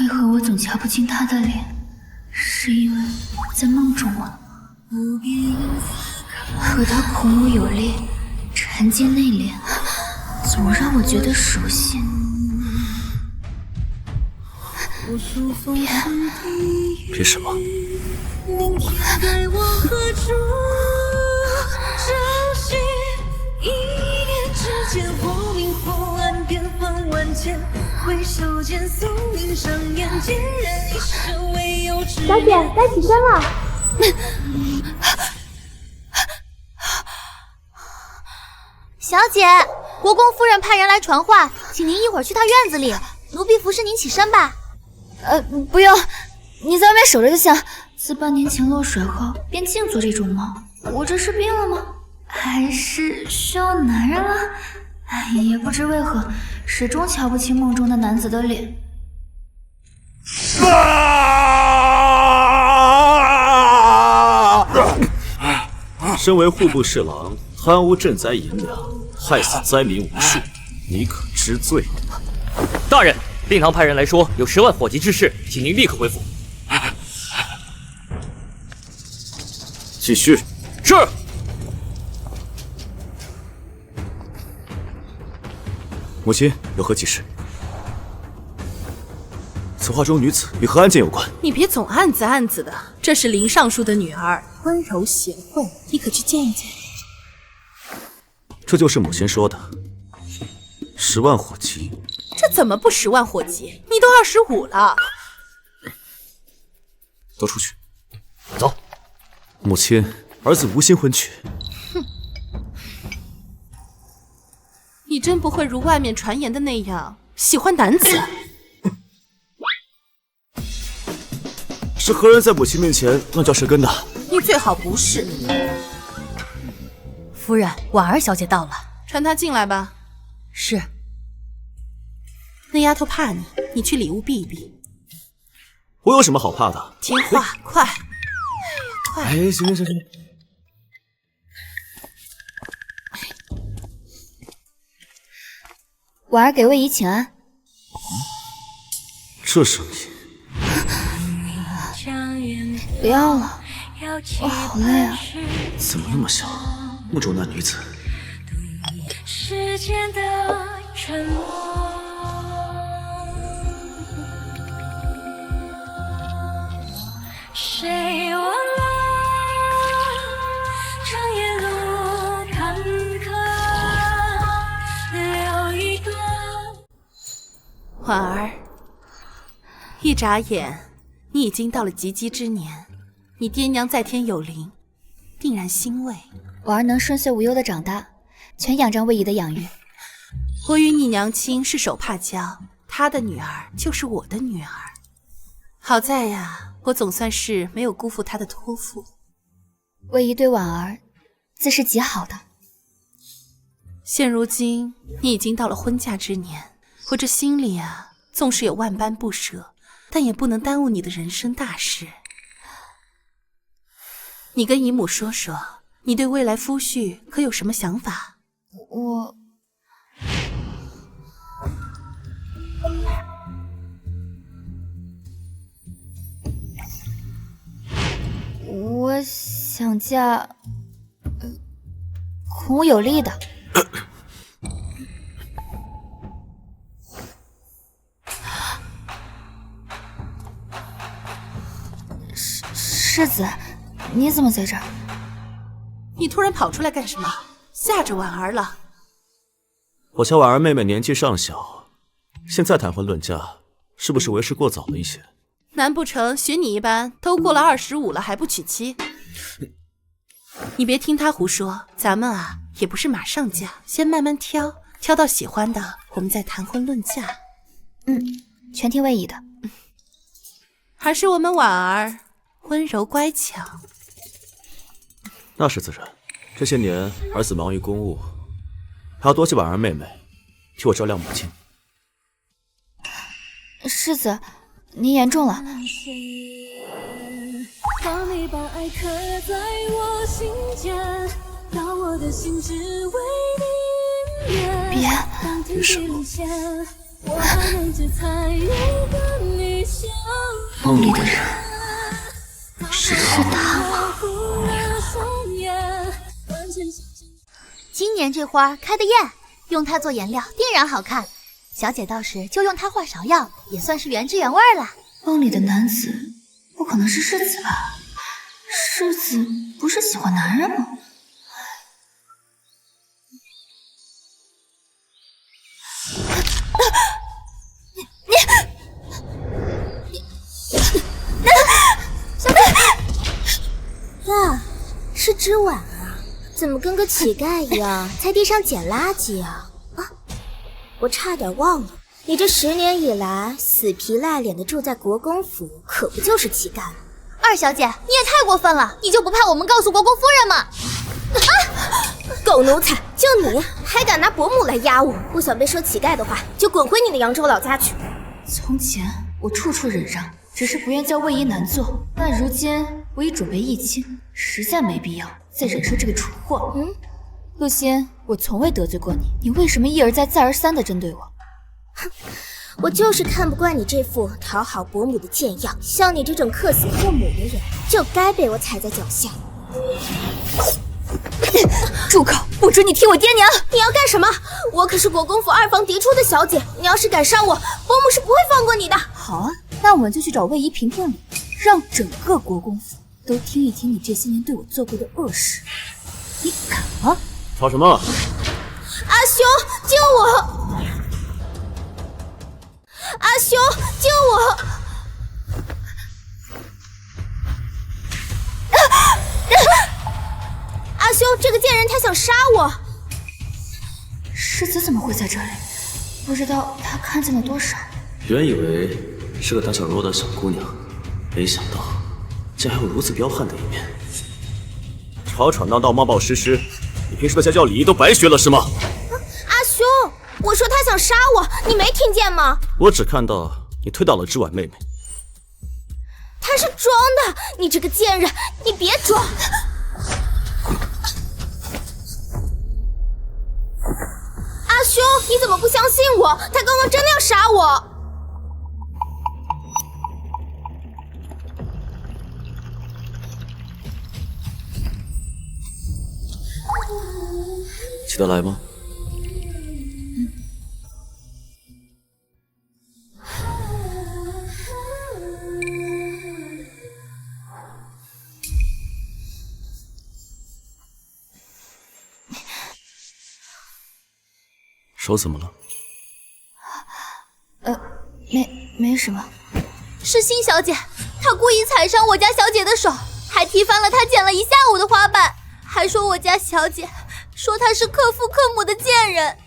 为何我总瞧不清他的脸？是因为在梦中吗？和他孔武有力，沉静内敛，总让我觉得熟悉。别什么？小姐，该起身了。小姐，国公夫人派人来传话，请您一会儿去她院子里，奴婢服侍您起身吧。不用，你在外面守着就行。自半年前落水后，便净做这种梦。我这是病了吗？还是需要男人了？也不知为何，始终瞧不清梦中的男子的脸。身为户部侍郎，贪污赈灾银两，害死灾民无数，你可知罪？大人，令堂派人来说有10万火急之事，请您立刻回府。继续。是。母亲有何急事？此画中女子与何案件有关？你别总暗子的，这是林尚书的女儿，温柔贤惠，你可去见一见。这就是母亲说的10万火急。这怎么不10万火急？你都25了。都出去。走。母亲，儿子无心婚娶。哼，你真不会如外面传言的那样喜欢男子。是何人在母亲面前乱叫舌根的？你最好不是。夫人，婉儿小姐到了，传她进来吧。是。那丫头怕你，你去里屋避一避。我有什么好怕的？听话，快！快！哎，行。婉儿给魏姨请安。这声音。不要了，我好累啊！怎么那么像梦中那女子？时间的沉默，谁忘了长夜路坎坷，留一段。婉儿，一眨眼，你已经到了及笄之年。你爹娘在天有灵，定然欣慰。婉儿能顺遂无忧的长大，全仰仗魏姨的养育。我与你娘亲是手帕交，她的女儿就是我的女儿。好在呀，我总算是没有辜负她的托付。魏姨对婉儿自是极好的。现如今你已经到了婚嫁之年，我这心里啊，纵是有万般不舍，但也不能耽误你的人生大事。你跟姨母说说，你对未来夫婿可有什么想法？我想嫁孔武有力的。世子，你怎么在这儿？你突然跑出来干什么？吓着婉儿了。我瞧婉儿妹妹年纪尚小，现在谈婚论嫁，是不是为时过早了一些？难不成学你一般，都过了25了还不娶妻？你别听他胡说，咱们啊也不是马上嫁，先慢慢挑，挑到喜欢的，我们再谈婚论嫁。全听魏姨的。还是我们婉儿温柔乖巧。那是自然，这些年儿子忙于公务，还要多谢婉儿妹妹替我照料母亲。世子，您言重了。别什么？我还能只参与的你笑，梦里的人是他吗？今年这花开得艳，用它做颜料定然好看。小姐到时就用它画芍药，也算是原汁原味了。梦里的男子不可能是世子吧？世子不是喜欢男人吗？呀，是织婉啊，怎么跟个乞丐一样在地上捡垃圾啊？啊，我差点忘了，你这10年以来死皮赖脸的住在国公府，可不就是乞丐吗？二小姐，你也太过分了，你就不怕我们告诉国公夫人吗？狗奴才，就你还敢拿伯母来压我！不想被说乞丐的话，就滚回你的扬州老家去。从前我处处忍让，只是不愿叫魏一难做，但如今我已准备议亲，实在没必要再忍受这个蠢货。陆心，我从未得罪过你，你为什么一而再再而三地针对我？我就是看不惯你这副讨好伯母的贱样，像你这种克死父母的人，就该被我踩在脚下。住口！不准你提我爹娘！你要干什么？我可是国公府2房嫡出的小姐，你要是敢伤我，伯母是不会放过你的。好啊，那我们就去找魏姨评评理，让整个国公府都听一听你这些年对我做过的恶事。你敢吗？吵什么？阿兄，救我！阿兄，救我！阿兄，这个贱人他想杀我！世子怎么会在这里？不知道他看见了多少。原以为是个胆小柔弱的小姑娘，没想到竟还有如此彪悍的一面。吵吵闹闹、冒冒失失，你平时的家教礼仪都白学了是吗？阿兄，我说他想杀我，你没听见吗？我只看到你推倒了织婉妹妹。他是装的，你这个贱人，你别装！阿兄，你怎么不相信我？他刚刚真的要杀我！起得来吗？手怎么了？没什么。是辛小姐，她故意踩伤我家小姐的手，还踢翻了她捡了1下午的花瓣，还说我家小姐说她是克父克母的贱人。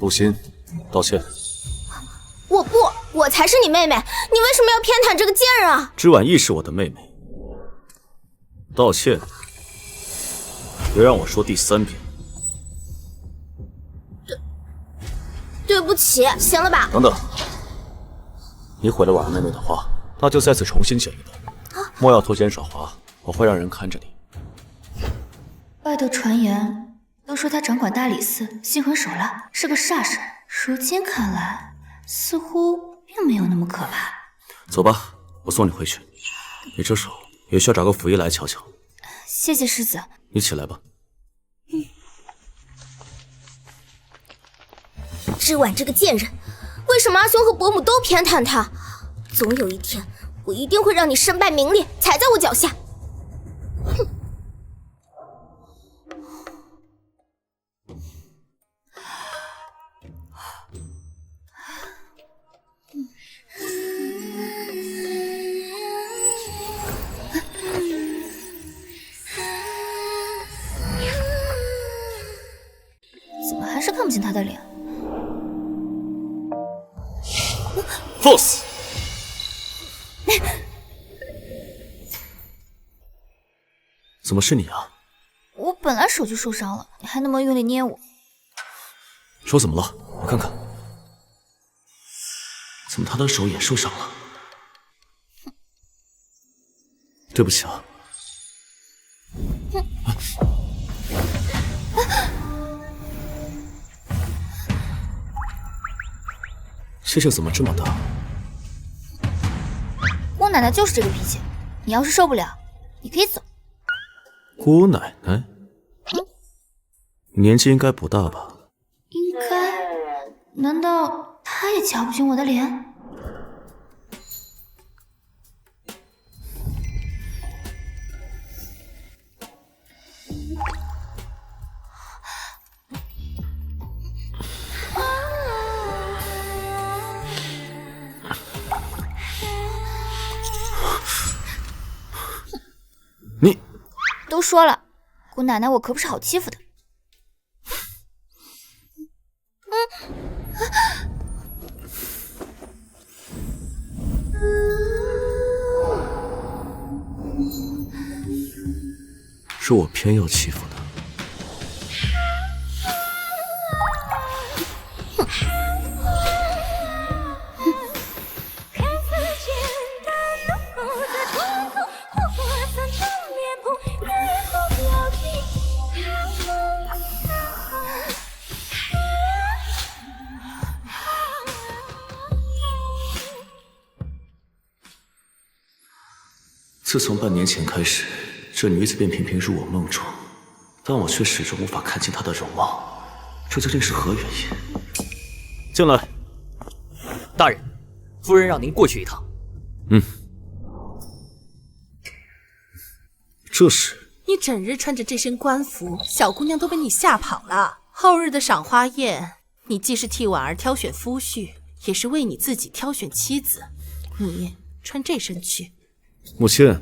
陆心，道歉。我不，我才是你妹妹，你为什么要偏袒这个贱人啊？织婉亦是我的妹妹。道歉，别让我说第3遍。对不起，行了吧？等等，你毁了婉儿妹妹的话，那就再次重新剪一段。莫要偷奸耍滑，我会让人看着你。外头传言都说他掌管大理寺，心狠手辣，是个煞神。如今看来，似乎并没有那么可怕。走吧，我送你回去。你这手也需要找个府医来瞧瞧。谢谢世子。你起来吧。织婉这个贱人，为什么阿兄和伯母都偏袒他？总有一天，我一定会让你身败名裂，踩在我脚下。哼！怎么还是看不见他的脸？放肆！怎么是你啊？我本来手就受伤了，你还那么用力捏我。手怎么了？我看看。怎么他的手也受伤了？对不起啊。气性怎么这么大？姑奶奶就是这个脾气，你要是受不了，你可以走。姑奶奶，年纪应该不大吧？应该？难道她也瞧不起我的脸？你都说了，姑奶奶我可不是好欺负的。是我偏要欺负的。自从半年前开始，这女子便频频入我梦中，但我却始终无法看清她的容貌，这究竟是何原因？进来。大人，夫人让您过去一趟。这是你整日穿着这身官服，小姑娘都被你吓跑了。后日的赏花宴，你既是替婉儿挑选夫婿，也是为你自己挑选妻子。你穿这身去。母亲，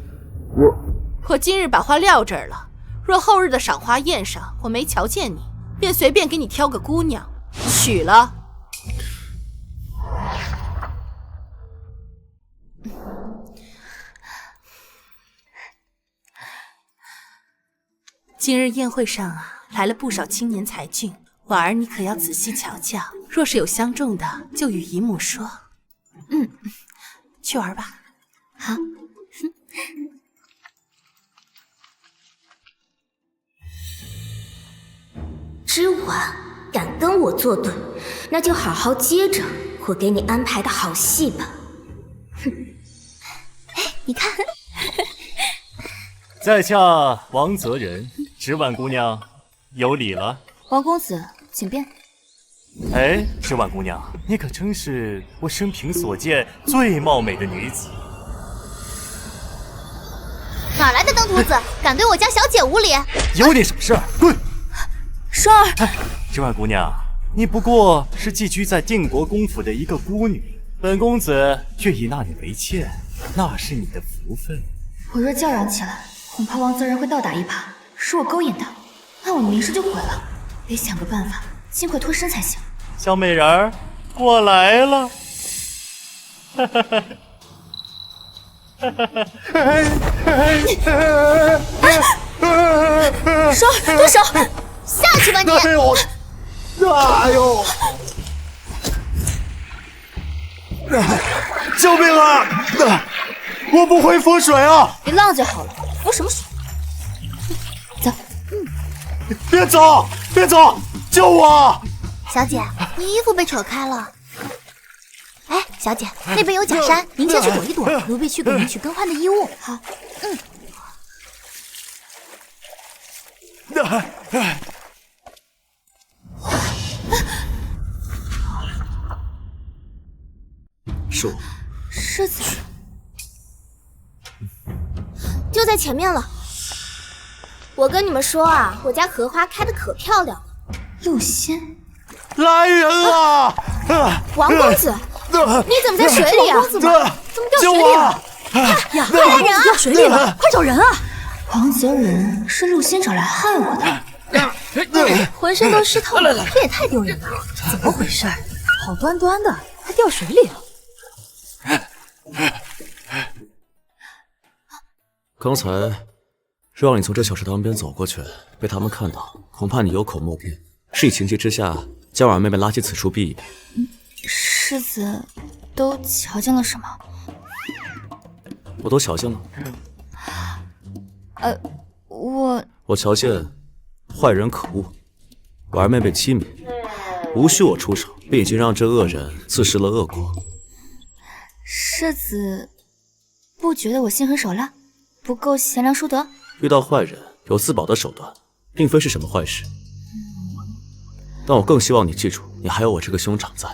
我今日把话撂这儿了，若后日的赏花宴上我没瞧见你，便随便给你挑个姑娘娶了。今日宴会上来了不少青年才俊，婉儿你可要仔细瞧瞧，若是有相中的，就与姨母说。去玩吧。好。知婉敢跟我作对，那就好好接着我给你安排的好戏吧。你看，在下王泽仁，知婉姑娘有礼了。王公子，请便。哎，知婉姑娘，你可真是我生平所见最貌美的女子。哪来的登徒子，敢对我家小姐无礼？有你什么事儿？滚！双儿，知婉姑娘，你不过是寄居在定国公府的一个孤女，本公子愿意纳你为妾，那是你的福分。我若叫嚷起来，恐怕王泽仁会倒打一耙，使我勾引他，那我的名声就毁了。得想个办法，尽快脱身才行。小美人儿，我来了。双儿，动手！下去吧你！哎呦！救命啊！我不会浮水啊！别浪就好了，浮什么水？走。别走！别走！救我！小姐，你衣服被扯开了。哎，小姐，那边有假山，您先去躲一躲，奴婢去给您取更换的衣物。好。是我。狮子就在前面了。我跟你们说啊，我家荷花开得可漂亮了。陆仙，来人了！王公子，你怎么在水里啊？怎么掉水里了？呀，快来人啊！掉水里了，快找人啊！王泽仁是陆仙找来害我的。浑身都湿透了，这也太丢人了！怎么回事？好端端的，还掉水里了。刚才让你从这小池塘边走过去，被他们看到，恐怕你有口莫辩。是你情急之下将婉儿妹妹拉进此处避一避。狮子都瞧见了什么？我都瞧见了。我瞧见坏人可恶，我二妹被欺瞒，无需我出手，便已经让这恶人自食了恶果。世子不觉得我心狠手辣，不够贤良淑德？遇到坏人有自保的手段，并非是什么坏事。但我更希望你记住，你还有我这个兄长在。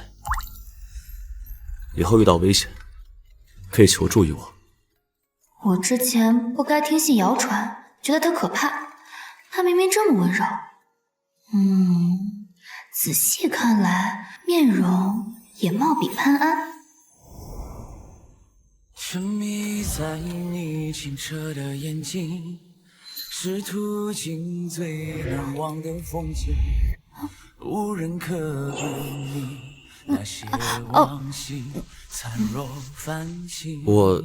以后遇到危险，可以求助于我。我之前不该听信谣传，觉得他可怕。他明明这么温柔。仔细看来，面容也貌比潘安。沉迷在你清澈的眼睛，是途经最难忘的风景，无人可比拟那些往昔灿若繁星。我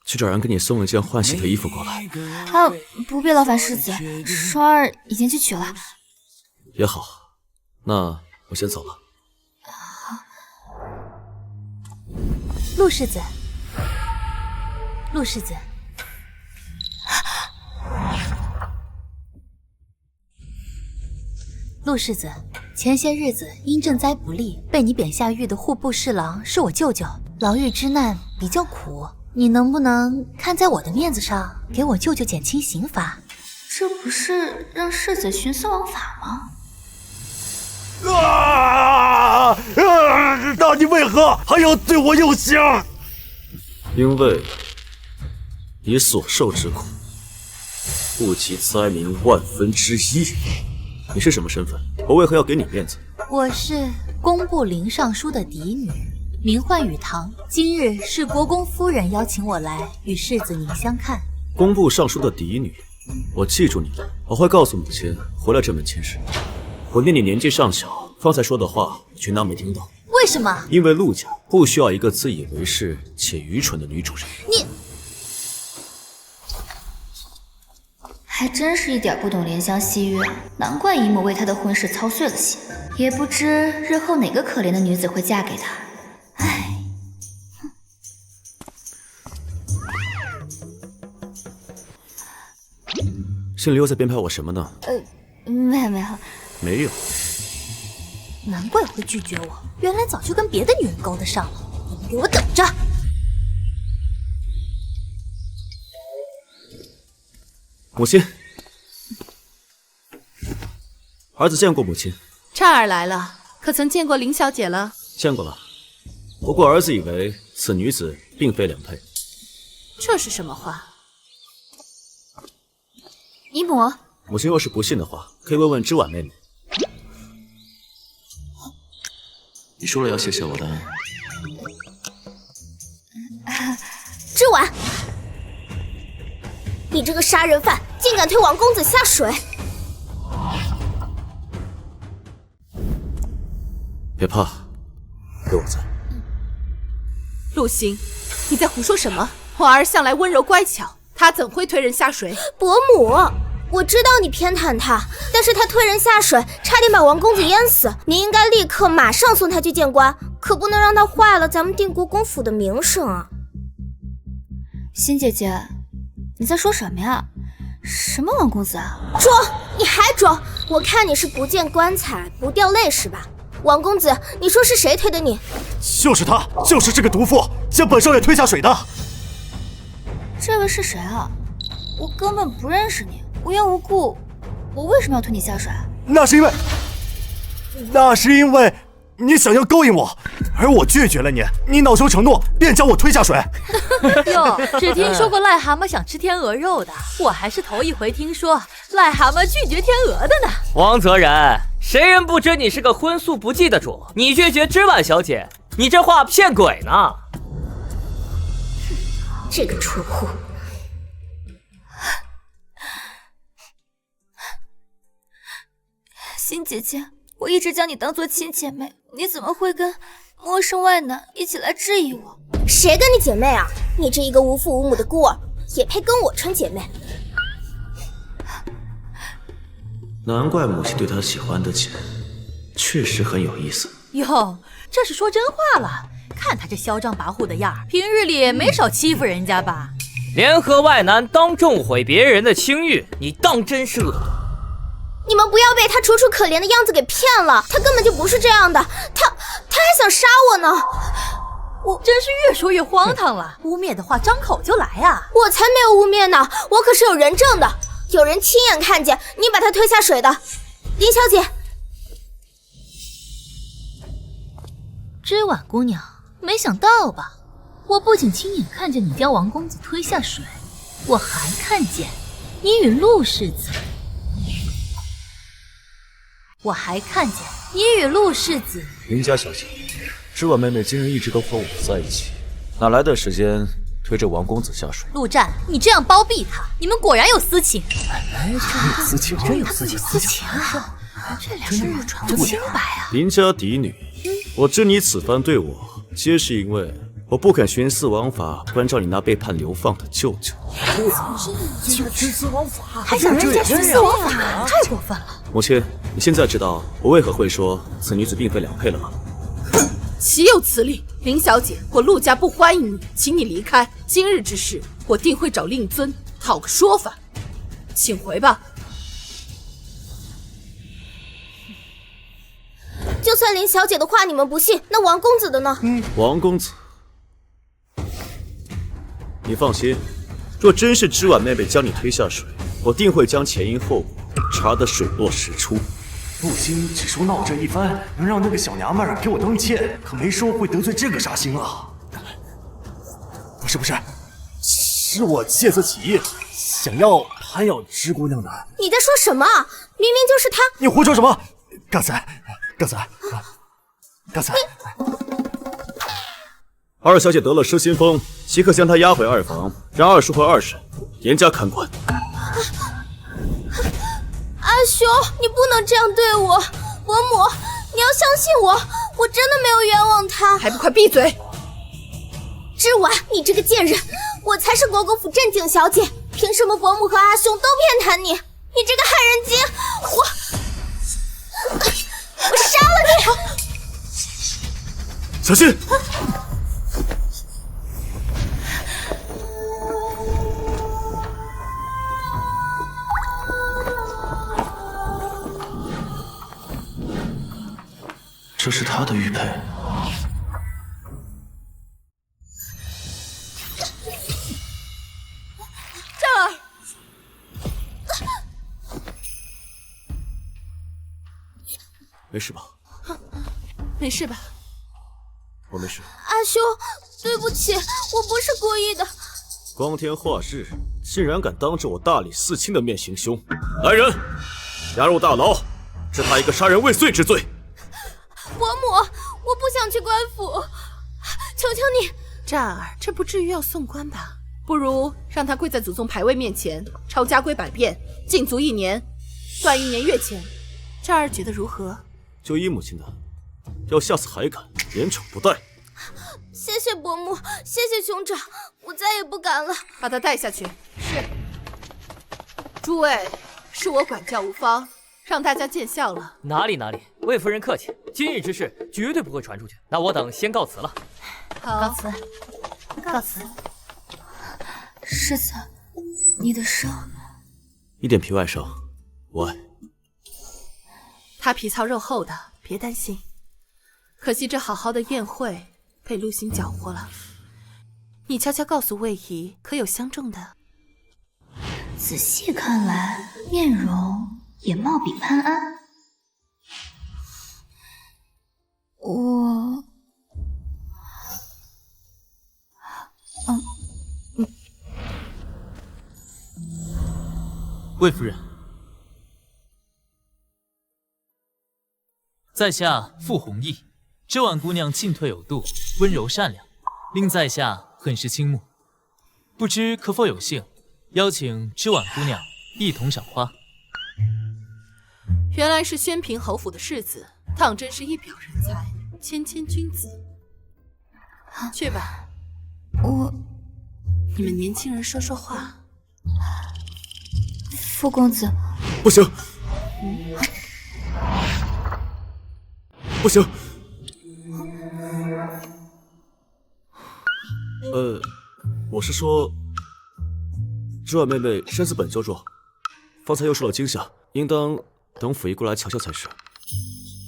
去找人给你送一件换洗的衣服过来。不必劳烦世子，双儿已经去取了。也好，那我先走了。陆世子，陆世子，陆世子，前些日子因赈灾不利，被你贬下狱的户部侍郎是我舅舅，牢狱之难比较苦，你能不能看在我的面子上，给我舅舅减轻刑罚？这不是让世子徇私枉法吗？那你为何还要对我用刑？因为你所受之苦，不及灾民万分之一。你是什么身份？我为何要给你面子？我是工部林尚书的嫡女，名唤雨堂。今日是国公夫人邀请我来与世子您相看。工部尚书的嫡女，我记住你了。我会告诉母亲回来这门亲事。我念你年纪尚小，方才说的话全当没听到。为什么？因为陆家不需要一个自以为是且愚蠢的女主人。你还真是一点不懂怜香惜玉啊！难怪姨母为他的婚事操碎了心，也不知日后哪个可怜的女子会嫁给他。唉，心里又在编排我什么呢？没有。没有。难怪会拒绝我，原来早就跟别的女人勾搭上了。你们给我等着！母亲，儿子见过母亲。畅儿来了，可曾见过林小姐了？见过了，不过儿子以为此女子并非良配。这是什么话？姨母，母亲若是不信的话，可以问问知婉妹妹。你说了要谢谢我的。知婉，你这个杀人犯，竟敢推王公子下水！别怕，有我在。陆行，你在胡说什么？我儿向来温柔乖巧，他怎会推人下水？伯母，我知道你偏袒他，但是他推人下水，差点把王公子淹死。你应该立刻马上送他去见官，可不能让他坏了咱们定国公府的名声啊！欣姐姐，你在说什么呀？什么王公子啊？装！你还装？我看你是不见棺材不掉泪是吧？王公子，你说是谁推的你？就是他，就是这个毒妇将本少爷推下水的。这位是谁啊？我根本不认识你，无缘无故，我为什么要推你下水？那是因为你想要勾引我，而我拒绝了你，你恼羞成怒，便将我推下水。哟，只听说过癞蛤蟆想吃天鹅肉的，我还是头一回听说癞蛤蟆拒绝天鹅的呢。王泽然，谁人不知你是个荤素不忌的主？你拒绝知婉小姐，你这话骗鬼呢？这个蠢货！欣姐姐，我一直将你当做亲姐妹，你怎么会跟陌生外男一起来质疑我？谁跟你姐妹啊？你这一个无父无母的孤儿，也配跟我称姐妹？难怪母亲对她喜欢的紧，确实很有意思。哟，这是说真话了。看他这嚣张跋扈的样儿，平日里没少欺负人家吧？联合外男当众毁别人的清誉，你当真是恶毒？你们不要被他楚楚可怜的样子给骗了，他根本就不是这样的，他还想杀我呢！我真是越说越荒唐了，污蔑的话张口就来啊！我才没有污蔑呢，我可是有人证的，有人亲眼看见你把他推下水的。林小姐，织婉姑娘，没想到吧？我不仅亲眼看见你将王公子推下水，我还看见你与陆世子，林家小姐，织婉妹妹竟然一直都和我在一起，哪来的时间推着王公子下水？陆战，你这样包庇他，你们果然有私情。真有私情啊！这俩人我传不清白啊！林家嫡女，我知你此番对我，皆是因为我不肯徇私枉法关照你那被判流放的舅舅。徇私枉法，还想人家徇私枉法，太过分了！母亲，你现在知道我为何会说此女子并非良配了吗？岂有此理！林小姐，我陆家不欢迎你，请你离开。今日之事，我定会找令尊讨个说法。请回吧。就算林小姐的话你们不信，那王公子的呢？王公子，你放心，若真是织婉妹妹将你推下水，我定会将前因后果查得水落石出。陆星只说闹这一番能让那个小娘们儿给我当妾，可没说会得罪这个杀星啊！不是，是我借此起意，想要攀咬织姑娘的。你在说什么？明明就是他！你胡说什么？刚才，二小姐得了失心疯，即刻将她押回二房，让二叔和二婶严加看管。阿兄，你不能这样对我，伯母，你要相信我，我真的没有冤枉他。还不快闭嘴！织婉，你这个贱人，我才是国公府正经小姐，凭什么伯母和阿兄都偏袒你？你这个害人精，我杀了你！小心！这是他的玉佩。这儿，没事吧？没事吧？我没事。阿兄，对不起，我不是故意的。光天化日，竟然敢当着我大理寺卿的面行凶！来人，押入大牢，治他一个杀人未遂之罪。伯母，我不想去官府，求求你。战儿，这不至于要送官吧？不如让他跪在祖宗牌位面前，抄家规百遍，禁足1年，断1年月钱。战儿觉得如何？就依母亲的，要下次还敢，严惩不贷。谢谢伯母，谢谢兄长，我再也不敢了。把他带下去。是。诸位，是我管教无方，让大家见笑了。哪里，魏夫人客气。今日之事绝对不会传出去。那我等先告辞了。好，告辞。世子，你的伤一点皮外伤，无碍。他皮糙肉厚的，别担心。可惜这好好的宴会被陆星搅和了。你悄悄告诉魏姨，可有相中的？仔细看来，面容也貌比潘安。魏夫人，在下傅弘毅。织婉姑娘进退有度，温柔善良，令在下很是倾慕。不知可否有幸邀请织婉姑娘一同赏花？原来是宣平侯府的世子，当真是一表人才，谦谦君子。去吧。你们年轻人说说话。傅公子，不行，不行。我是说，知婉妹妹身子本就弱，方才又受了惊吓，应当等府医过来瞧瞧才是。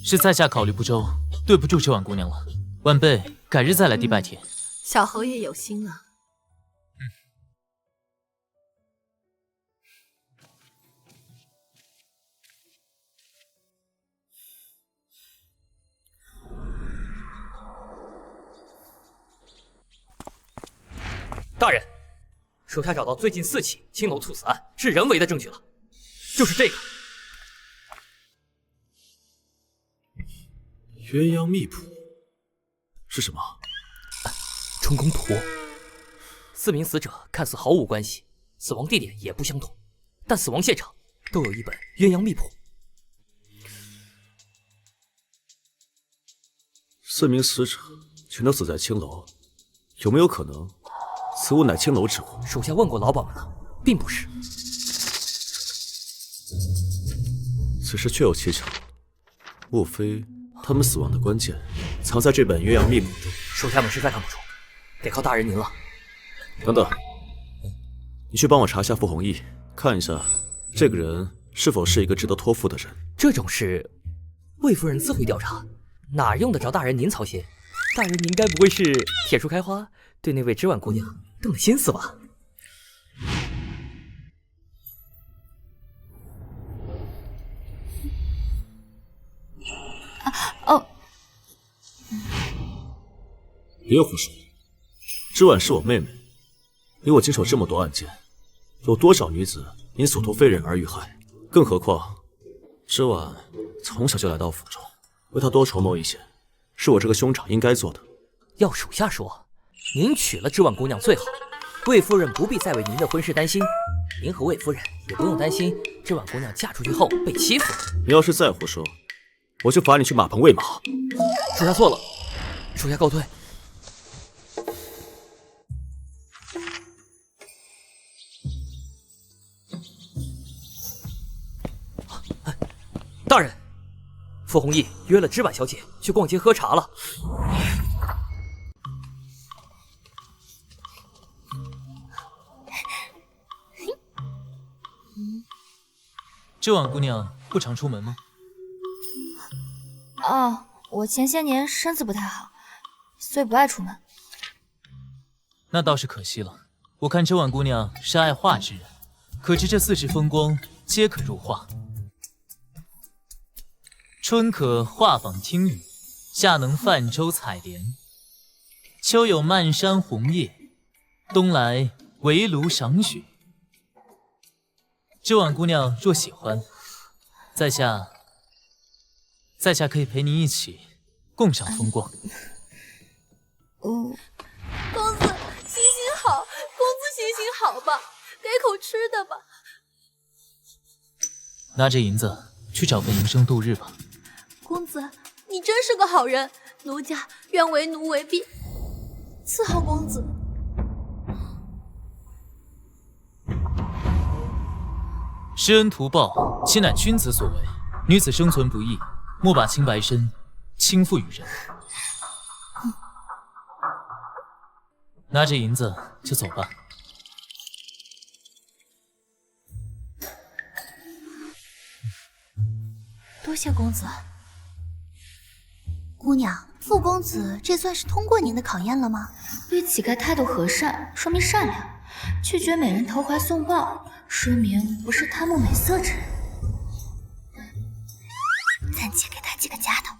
是在下考虑不周，对不住知婉姑娘了。晚辈改日再来地拜帖。小侯爷有心了。大人，属下找到最近4起青楼猝死案是人为的证据了，就是这个鸳鸯密谱是什么？春宫图。4名死者看似毫无关系，死亡地点也不相同，但死亡现场都有一本鸳鸯密谱。4名死者全都死在青楼，有没有可能此物乃青楼之物？属下问过老鸨们了，并不是。此事确有蹊跷，莫非他们死亡的关键藏在这本鸳鸯密谱中？属下们实在看不出，得靠大人您了。等等，你去帮我查一下傅弘毅，看一下这个人是否是一个值得托付的人。这种事，魏夫人自会调查，哪用得着大人您操心？大人您该不会是铁树开花，对那位知婉姑娘动了心思吧？别胡说，知婉是我妹妹，你我经手这么多案件，有多少女子因所托非人而遇害？更何况知婉从小就来到府中，为她多筹谋一些，是我这个兄长应该做的。要属下说，您娶了知婉姑娘最好，魏夫人不必再为您的婚事担心，您和魏夫人也不用担心知婉姑娘嫁出去后被欺负。你要是再胡说，我就罚你去马棚喂马。属下错了，属下告退。大人，傅弘毅约了知婉小姐去逛街喝茶了。知婉姑娘不常出门吗？哦，我前些年身子不太好，所以不爱出门。那倒是可惜了。我看知婉姑娘是爱画之人，可知这4时风光皆可入画。春可画舫听雨，夏能泛舟采莲。秋有漫山红叶，冬来围炉赏雪。知婉姑娘若喜欢，在下可以陪您一起共赏风光。公子行行好，公子行行好吧，给口吃的吧。拿着银子去找份营生度日吧。公子，你真是个好人，奴家愿为奴为婢，伺候公子。施恩图报，岂乃君子所为？女子生存不易，莫把清白身倾覆于人。拿着银子就走吧。多谢公子。姑娘，傅公子这算是通过您的考验了吗？对乞丐态度和善，说明善良；拒绝美人投怀送抱，说明不是贪慕美色之人。暂且给他几个夹头。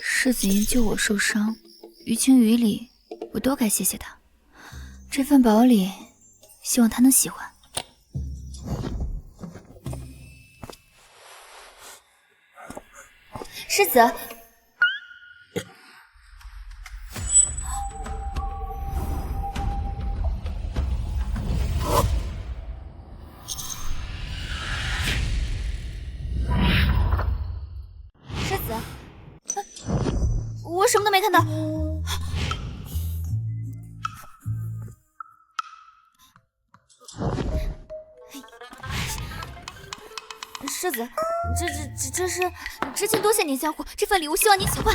世子因救我受伤，于情于理，我都该谢谢他。这份宝礼，希望他能喜欢。世子，世子，我什么都没看到。世子，这是之前多谢您相护，这份礼物希望您喜欢。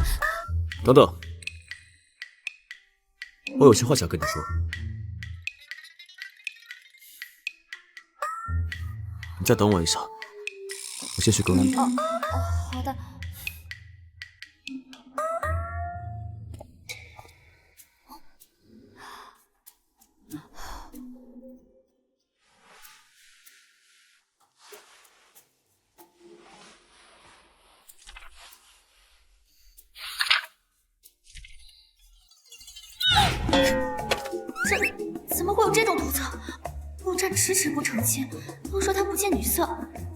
等等，我有些话想跟你说。你再等我一下，我先去更衣。好的。怎么会有这种图册？陆战迟迟不成亲，都说他不近女色，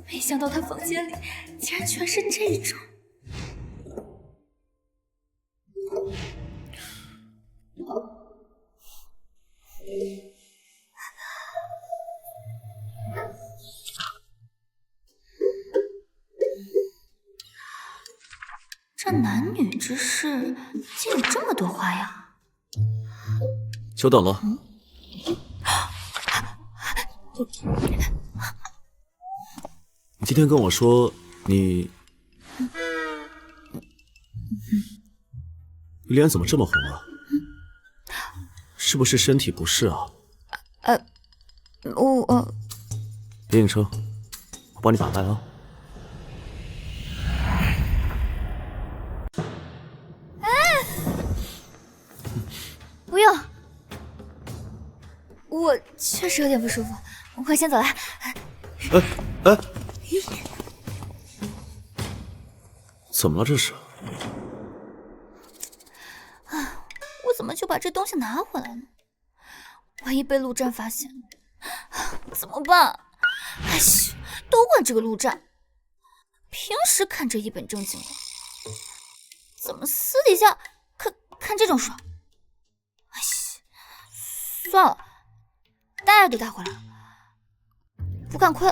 没想到他房间里竟然全是这种。这男女之事竟有这么多花样。久等了。你今天跟我说你脸怎么这么红啊？是不是身体不适啊？别硬撑，我帮你把脉啊。不用，我确实有点不舒服，我先走了。怎么了这是？我怎么就把这东西拿回来呢？万一被陆战发现，怎么办？哎呀，都怪这个陆战，平时看着一本正经的，怎么私底下看这种书？哎呀，算了，带都带回来了，不敢亏。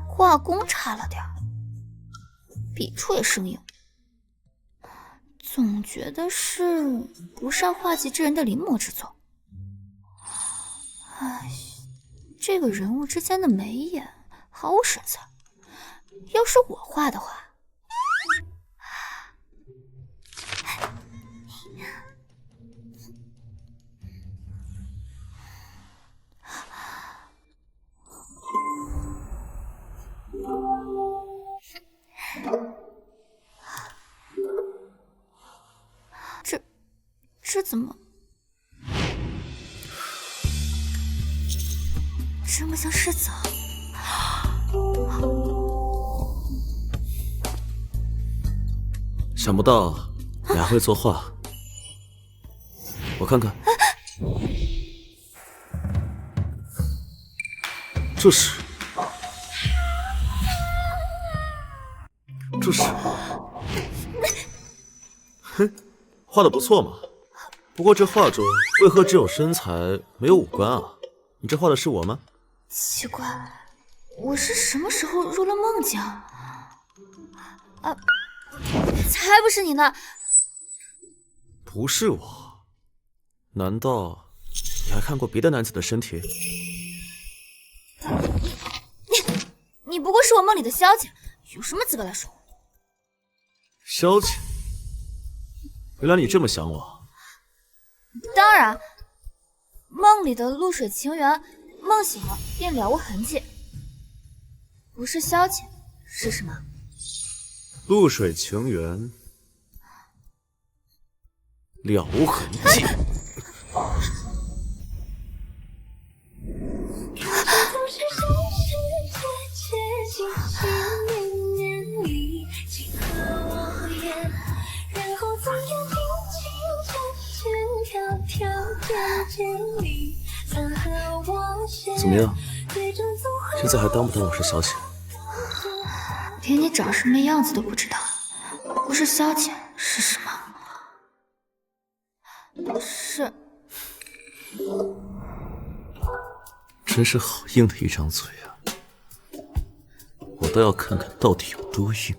画工差了点，笔触也生硬，总觉得是不善画技之人的临摹之作。哎，这个人物之间的眉眼毫无神采，要是我画的话，这怎么这么像柿子啊？想不到你还会作画，我看看。这是哼，画的不错嘛。不过这画中为何只有身材没有五官啊？你这画的是我吗？奇怪，我是什么时候入了梦境啊？才不是你呢！不是我？难道你还看过别的男子的身体？你不过是我梦里的萧姐，有什么资格来说我？萧姐，原来你这么想我。当然，梦里的露水情缘，梦醒了便了无痕迹。不是萧姐是什么？露水情缘，了无痕迹。怎么样？现在还当不当我是小姐？连你长什么样子都不知道，不是萧姐是什么？是。真是好硬的一张嘴啊！我倒要看看到底有多硬。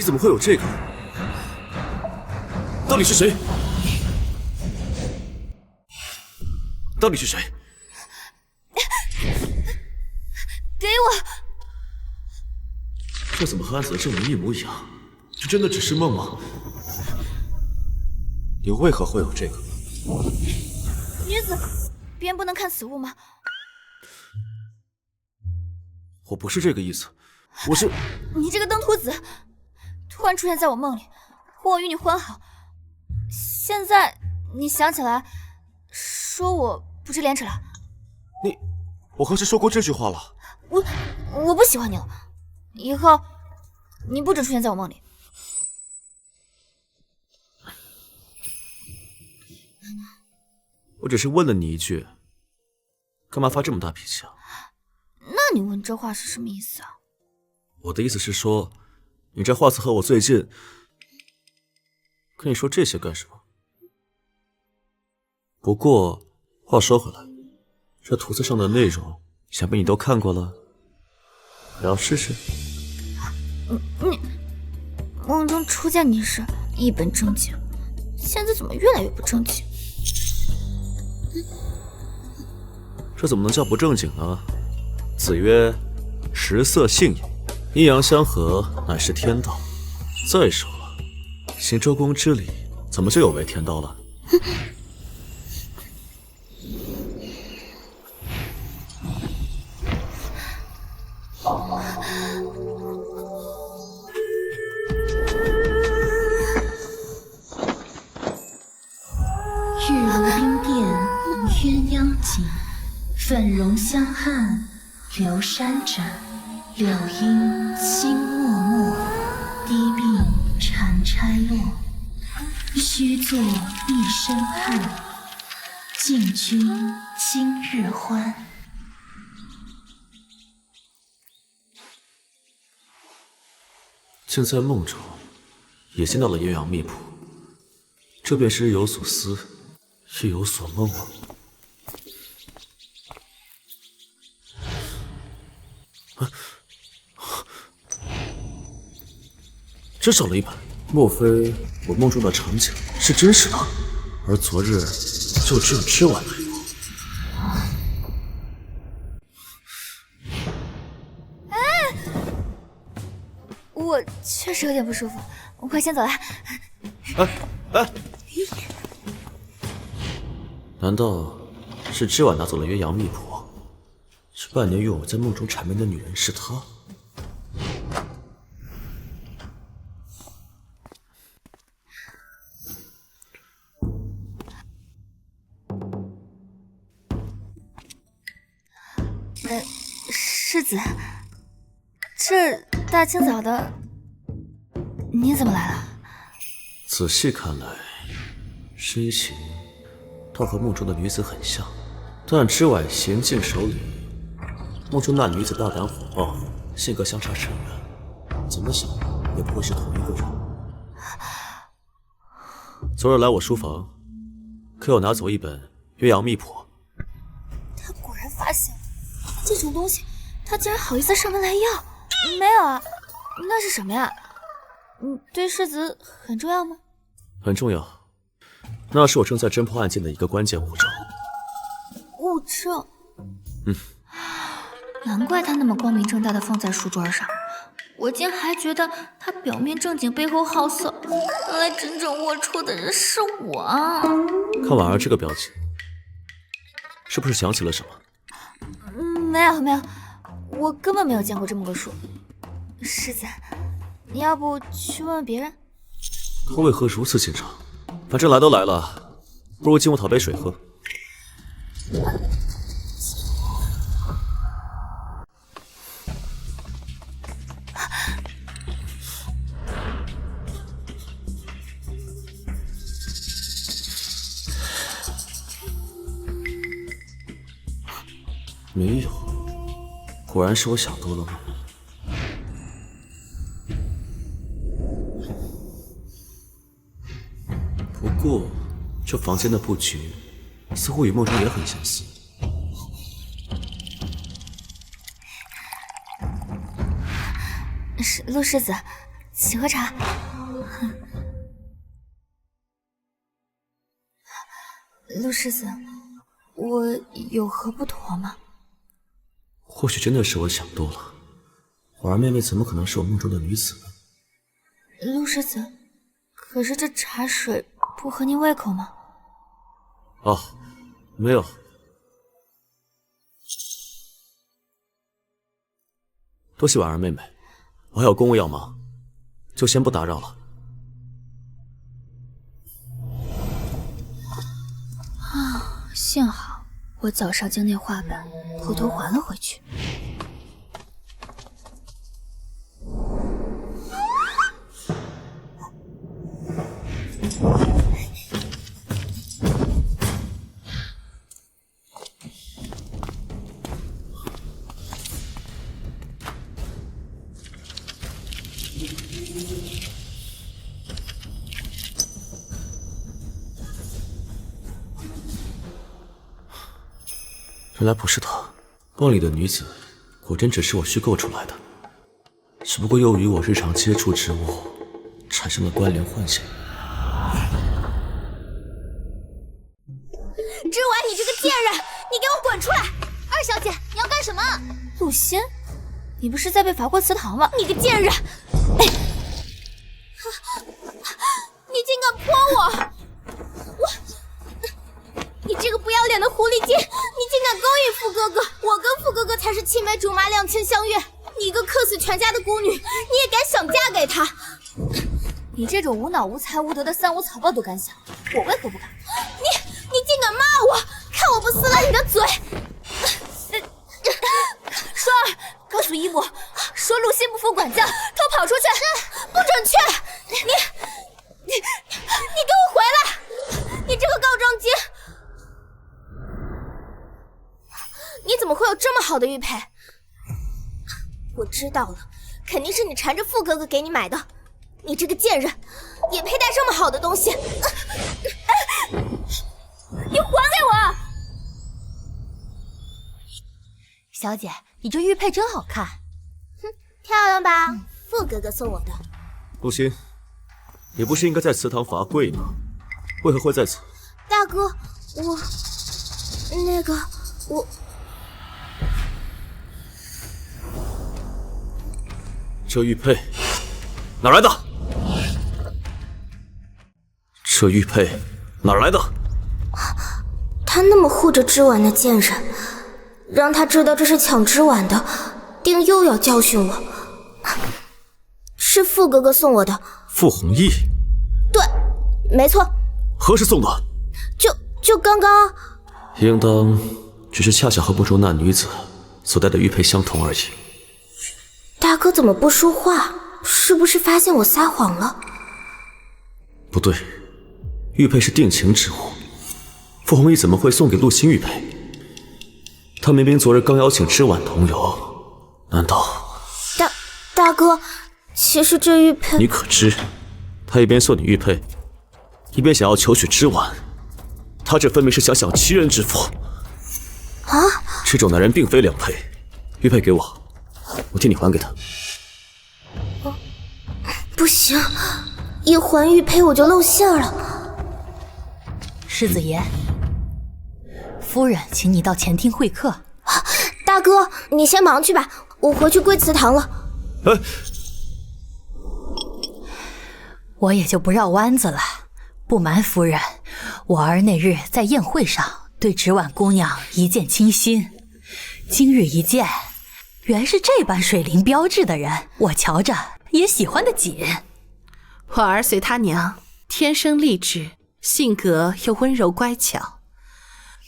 怎么会有这个？到底是谁？到底是谁？给我！这怎么和安子的证明一模一样？这真的只是梦吗？你为何会有这个？女子，便不能看此物吗？我不是这个意思，我是……你这个登徒子，突然出现在我梦里，和我与你欢好，现在你想起来，说我不知廉耻了。我何时说过这句话了？我不喜欢你了，以后你不准出现在我梦里。我只是问了你一句，干嘛发这么大脾气啊？那你问这话是什么意思啊？我的意思是说，你这画册和我最近，跟你说这些干什么？不过话说回来，这图册上的内容，想必你都看过了，还要试试？你梦中初见你时一本正经，现在怎么越来越不正经？这怎么能叫不正经呢？子曰：“食色性也，阴阳相合，乃是天道。”再说了，行周公之礼，怎么就有违天道了？日如冰殿，鸳鸯锦，粉容香汉，流山展。柳阴清脉脉，滴鬓蝉钗落。须作一身汗，敬君今日欢。竟在梦中也见到了鸳鸯秘谱，这便是日有所思，夜有所梦吗？真少了一本，莫非我梦中的场景是真实的，而昨日就只有吃完了。我确实有点不舒服，我快先走了。难道是知晚拿走了鸳鸯秘谱？这半年与我在梦中缠绵的女人是她？世子，这大清早的，你怎么来了？仔细看来，身形倒和梦中的女子很像，但知晚娴静守礼，梦中那女子大胆火爆，性格相差甚远，怎么想也不会是同一个人。昨日来我书房，可有拿走一本鸳鸯秘谱？他果然发现了这种东西，他竟然好意思上门来要？没有啊，那是什么呀？对世子很重要吗？很重要，那是我正在侦破案件的一个关键物证。物证？难怪他那么光明正大的放在书桌上，我竟还觉得他表面正经背后好色，原来真正龌龊的人是我啊！看婉儿这个表情，是不是想起了什么？没有，我根本没有见过这么个书。世子，你要不去问问别人？他为何如此紧张？反正来都来了，不如进屋讨杯水喝。没有，果然是我想多了吗？不过，这房间的布局似乎与梦中也很相似。陆世子，请喝茶。陆世子，我有何不妥吗？或许真的是我想多了，婉儿妹妹怎么可能是我梦中的女子呢？陆世子，可是这茶水不合您胃口吗？哦，没有。多谢婉儿妹妹，我还有公务要忙，就先不打扰了。幸好我早上将那画本偷偷还了回去。原来不是她，梦里的女子果真只是我虚构出来的，只不过又与我日常接触之物产生了关联幻想。之婉，你这个贱人，你给我滚出来！二小姐，你要干什么？陆欣，你不是在被罚过祠堂吗？你个贱人！你竟敢泼我！你这个不要脸的狐狸精！你竟敢勾引傅哥哥！我跟傅哥哥才是青梅竹马，两情相悦。你一个克死全家的孤女，你也敢想嫁给他？你这种无脑无才无德的三无草包都敢想，我为何不敢？你竟敢骂我！看我不撕烂你的嘴！双儿，告诉姨母，说陆欣不服管教，偷跑出去。不准去！你给我回来！你这个告状精！你怎么会有这么好的玉佩？我知道了，肯定是你缠着傅哥哥给你买的。你这个贱人，也配戴这么好的东西？你还给我！小姐，你这玉佩真好看。哼，漂亮吧？傅哥哥送我的。陆欣，你不是应该在祠堂罚跪吗？为何会在此？大哥，我这玉佩哪来的？这玉佩哪来的？他那么护着之婉的贱人，让他知道这是抢之婉的，定又要教训我。是傅哥哥送我的。傅弘毅？对，没错。何时送的？就刚刚。应当只是恰巧和梦中那女子所戴的玉佩相同而已。大哥怎么不说话？是不是发现我撒谎了？不对，玉佩是定情之物，傅弘毅怎么会送给陆欣玉佩？他明明昨日刚邀请之婉同游，难道……大哥，其实这玉佩……你可知，他一边送你玉佩，一边想要求娶之婉，他这分明是想享其人之福。啊！这种男人并非良配，玉佩给我，我替你还给他。不行，一还玉佩我就露馅了。世子爷，夫人请你到前厅会客。大哥，你先忙去吧，我回去归祠堂了。我也就不绕弯子了。不瞒夫人，我儿那日在宴会上对芷婉姑娘一见倾心，今日一见，原是这般水灵标致的人，我瞧着也喜欢得紧。婉儿随她娘，天生丽质，性格又温柔乖巧。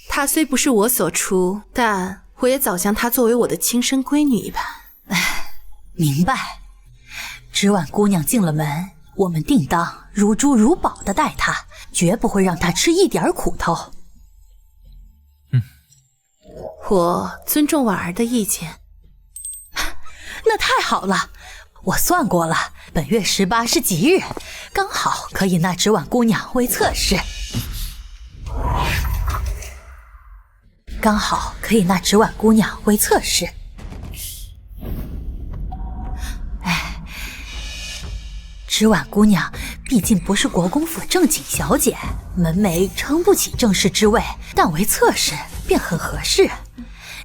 她虽不是我所出，但我也早将她作为我的亲生闺女一般。明白。芷婉姑娘进了门，我们定当如珠如宝的待她，绝不会让她吃一点苦头。我尊重婉儿的意见。那太好了，我算过了，本月18是吉日，刚好可以纳芷婉姑娘为侧室。刚好可以纳芷婉姑娘为侧室。织婉姑娘毕竟不是国公府正经小姐，门楣撑不起正室之位，但为侧室便很合适。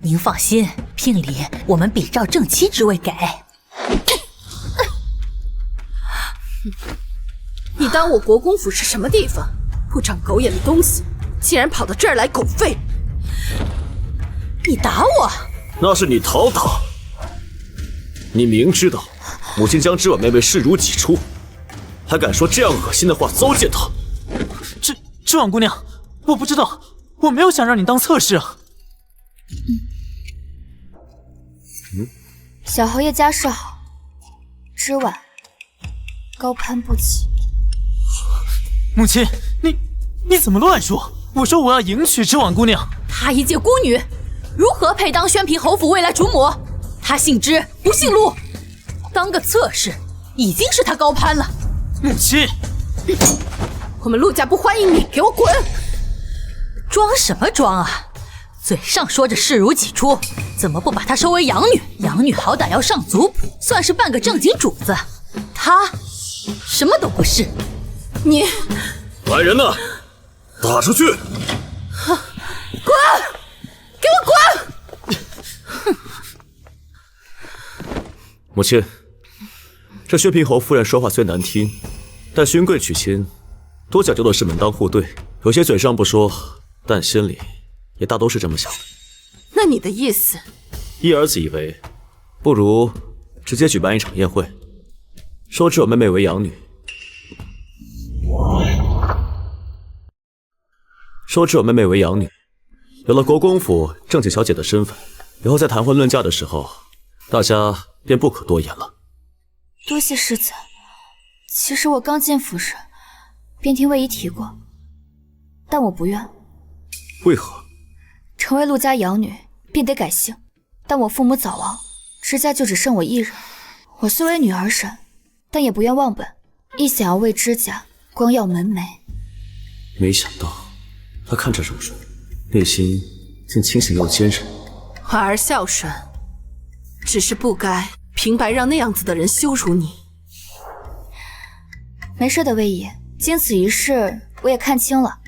您放心，聘礼我们比照正妻之位给。你当我国公府是什么地方？不长狗眼的东西，竟然跑到这儿来狗吠！你打我？那是你讨打。你明知道母亲将织婉妹妹视如己出，还敢说这样恶心的话糟践她。织婉姑娘，我不知道，我没有想让你当侧室啊。小侯爷家世好，织婉高攀不起。母亲，你怎么乱说？我说我要迎娶织婉姑娘。她一介孤女，如何配当宣平侯府未来主母？她姓织，不姓陆，当个侧室已经是她高攀了。母亲，我们陆家不欢迎你，给我滚！装什么装啊？嘴上说着视如己出，怎么不把她收为养女？养女好歹要上族谱，算是半个正经主子。她什么都不是。你来人呐，打出去！滚！给我滚！母亲，这薛平侯夫人说话虽难听，但勋贵娶亲多讲究的是门当户对，有些嘴上不说，但心里也大都是这么想的。那你的意思？依儿子以为，不如直接举办一场宴会，收织婉妹妹为养女。收织婉妹妹为养女，有了国公府正经小姐的身份，以后在谈婚论嫁的时候，大家便不可多言了。多谢世子。其实我刚进府时，便听魏姨提过，但我不愿。为何？成为陆家养女，便得改姓。但我父母早亡，织家就只剩我一人。我虽为女儿身，但也不愿忘本，一想要为织家光耀门楣。没想到他看着柔弱，内心竟清醒又坚韧。婉儿孝顺，只是不该平白让那样子的人羞辱你。没事的，魏姨，经此一事，我也看清了。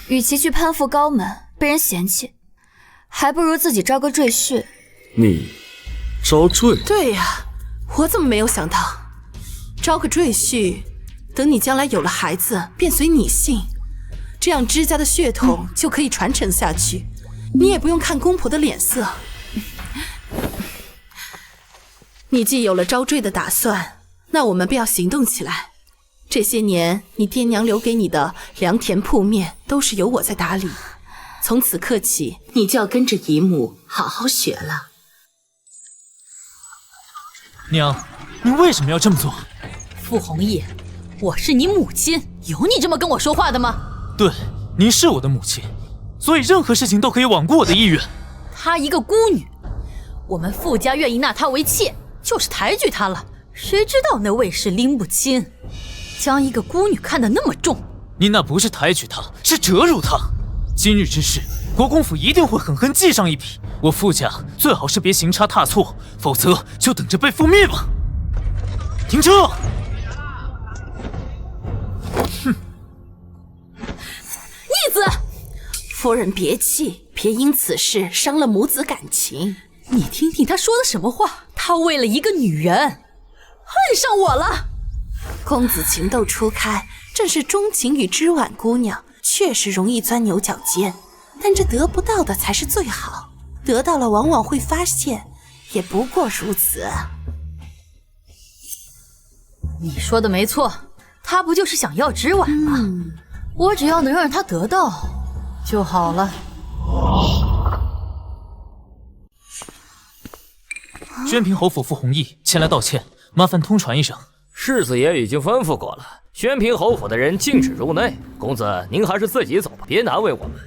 与其去攀附高门被人嫌弃，还不如自己招个赘婿。你招赘？对呀，我怎么没有想到，招个赘婿，等你将来有了孩子，便随你姓，这样织家的血统就可以传承下去，你也不用看公婆的脸色。你既有了招赘的打算，那我们便要行动起来。这些年你爹娘留给你的良田铺面都是由我在打理，从此刻起，你就要跟着姨母好好学了。娘，您为什么要这么做？傅弘毅，我是你母亲，有你这么跟我说话的吗？对，您是我的母亲，所以任何事情都可以罔顾我的意愿。她一个孤女，我们傅家愿意纳她为妾，就是抬举她了。谁知道那魏氏拎不清，将一个孤女看得那么重。您那不是抬举她，是折辱她。今日之事，国公府一定会狠狠记上一笔。我傅家最好是别行差踏错，否则就等着被覆灭吧。停车！哼！逆子！夫人别气，别因此事伤了母子感情。你听听他说的什么话？他为了一个女人，恨上我了。公子情窦初开，正是钟情于织婉姑娘，确实容易钻牛角尖，但这得不到的才是最好，得到了往往会发现，也不过如此。你说的没错，他不就是想要织婉吗？我只要能让他得到就好了。宣平侯府傅弘毅前来道歉，麻烦通传一声。世子爷已经吩咐过了，宣平侯府的人禁止入内。公子，您还是自己走吧，别难为我们。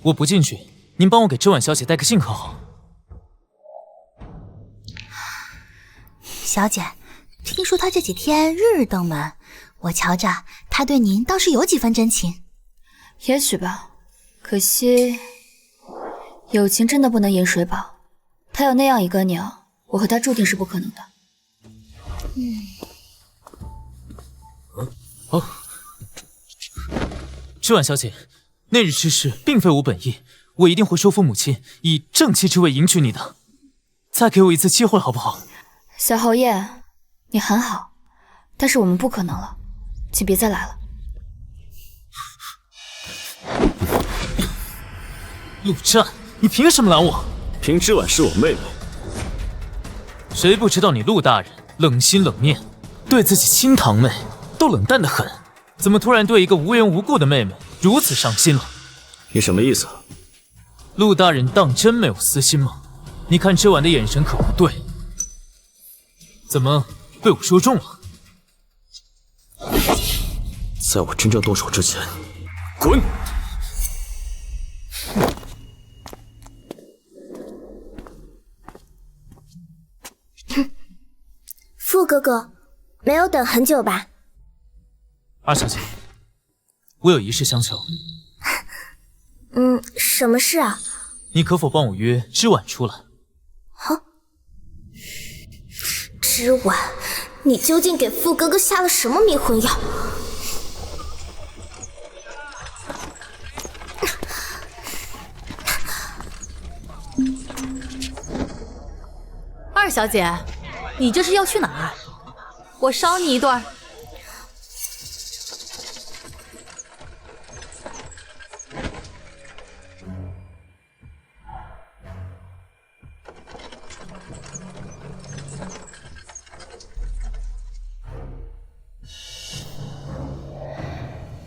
我不进去，您帮我给织婉小姐带个信可好？小姐，听说她这几天日日登门，我瞧着她对您倒是有几分真情。也许吧，可惜友情真的不能饮水饱。她有那样一个娘，我和她注定是不可能的。哦，知婉小姐，那日之事并非我本意，我一定会说服母亲，以正妻之位迎娶你的。再给我一次机会，好不好？小侯爷，你很好，但是我们不可能了，请别再来了。陆战，你凭什么拦我？凭知婉是我妹妹。谁不知道你陆大人冷心冷面，对自己亲堂妹都冷淡得很，怎么突然对一个无缘无故的妹妹如此上心了？你什么意思？陆大人当真没有私心吗？你看知婉的眼神可不对，怎么被我说中了？在我真正动手之前，滚！傅哥哥，没有等很久吧？二小姐，我有一事相求。什么事啊？你可否帮我约知婉出来？知婉，你究竟给傅哥哥下了什么迷魂药？二小姐，你这是要去哪儿？我捎你一段。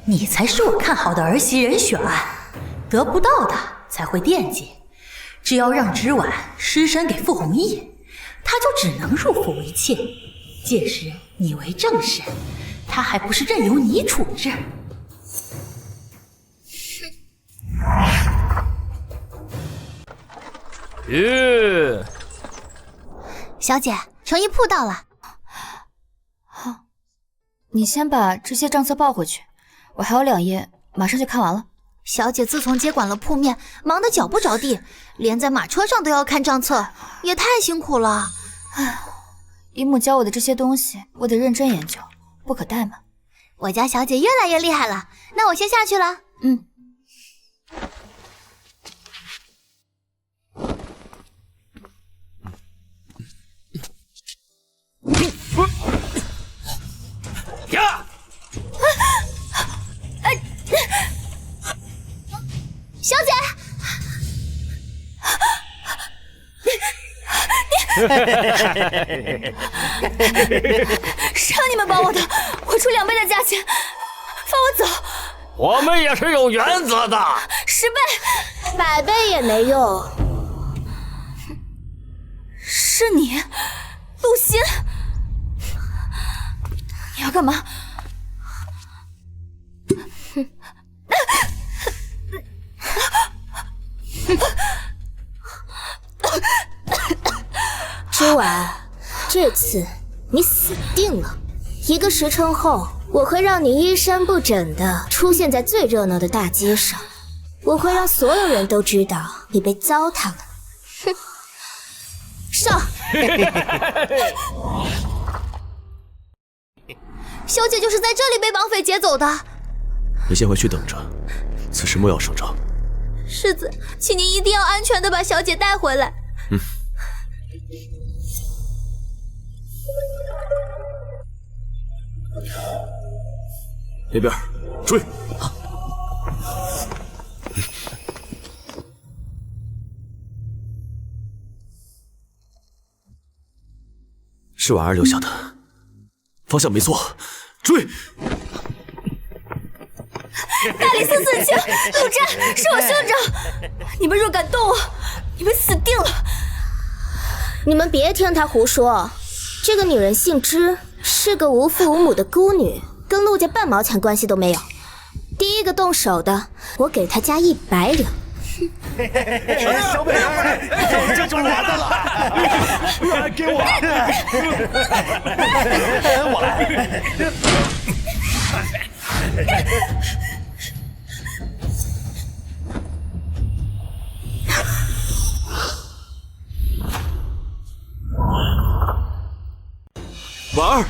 你才是我看好的儿媳人选，得不到的才会惦记。只要让知婉失身给傅弘毅，他就只能入府为妾。届时你为正室，他还不是任由你处置？小姐，诚意铺到了。好，你先把这些账册报回去，我还有2页，马上就看完了。小姐自从接管了铺面，忙得脚不着地，连在马车上都要看账册，也太辛苦了。唉，姨母教我的这些东西，我得认真研究，不可怠慢。我家小姐越来越厉害了，那我先下去了。呀！小姐，是让你们帮我的，我出2倍的价钱，放我走。我们也是有原则的。10倍、100倍也没用。是你，陆心，你要干嘛？知婉，这次你死定了。1个时辰后，我会让你衣衫不整的出现在最热闹的大街上，我会让所有人都知道你被糟蹋了。哼！上！小姐就是在这里被绑匪劫走的。你先回去等着，此事莫要声张。世子，请您一定要安全的把小姐带回来。那边追！是婉儿留下的，方向没错，追！大理寺四卿，陆战是我兄长，你们若敢动我，你们死定了！你们别听他胡说，这个女人姓知，是个无父无母的孤女，跟陆家半毛钱关系都没有。第一个动手的，我给她加100两。小美人，这就完了，来给我，我来。婉儿，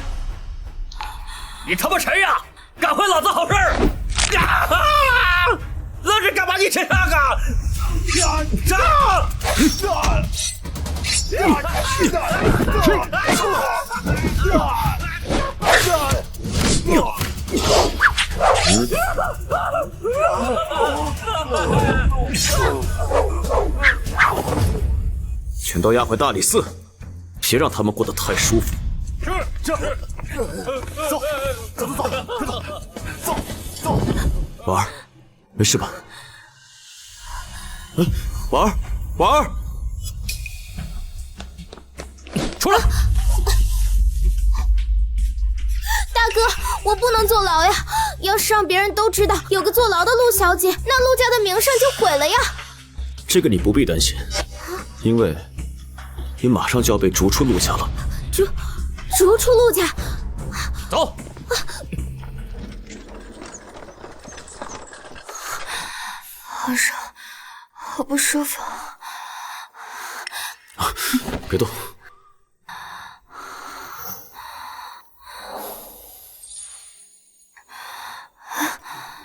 你他妈谁呀？赶回老子好事儿！愣着干嘛？你吃那个？全都押回大理寺，别让他们过得太舒服。走，婉儿，没事吧？婉儿，出来！大哥，我不能坐牢呀！要是让别人都知道有个坐牢的陆小姐，那陆家的名声就毁了呀！这个你不必担心，因为你马上就要被逐出陆家了。逐出陆家？走！好热，好不舒服。别动。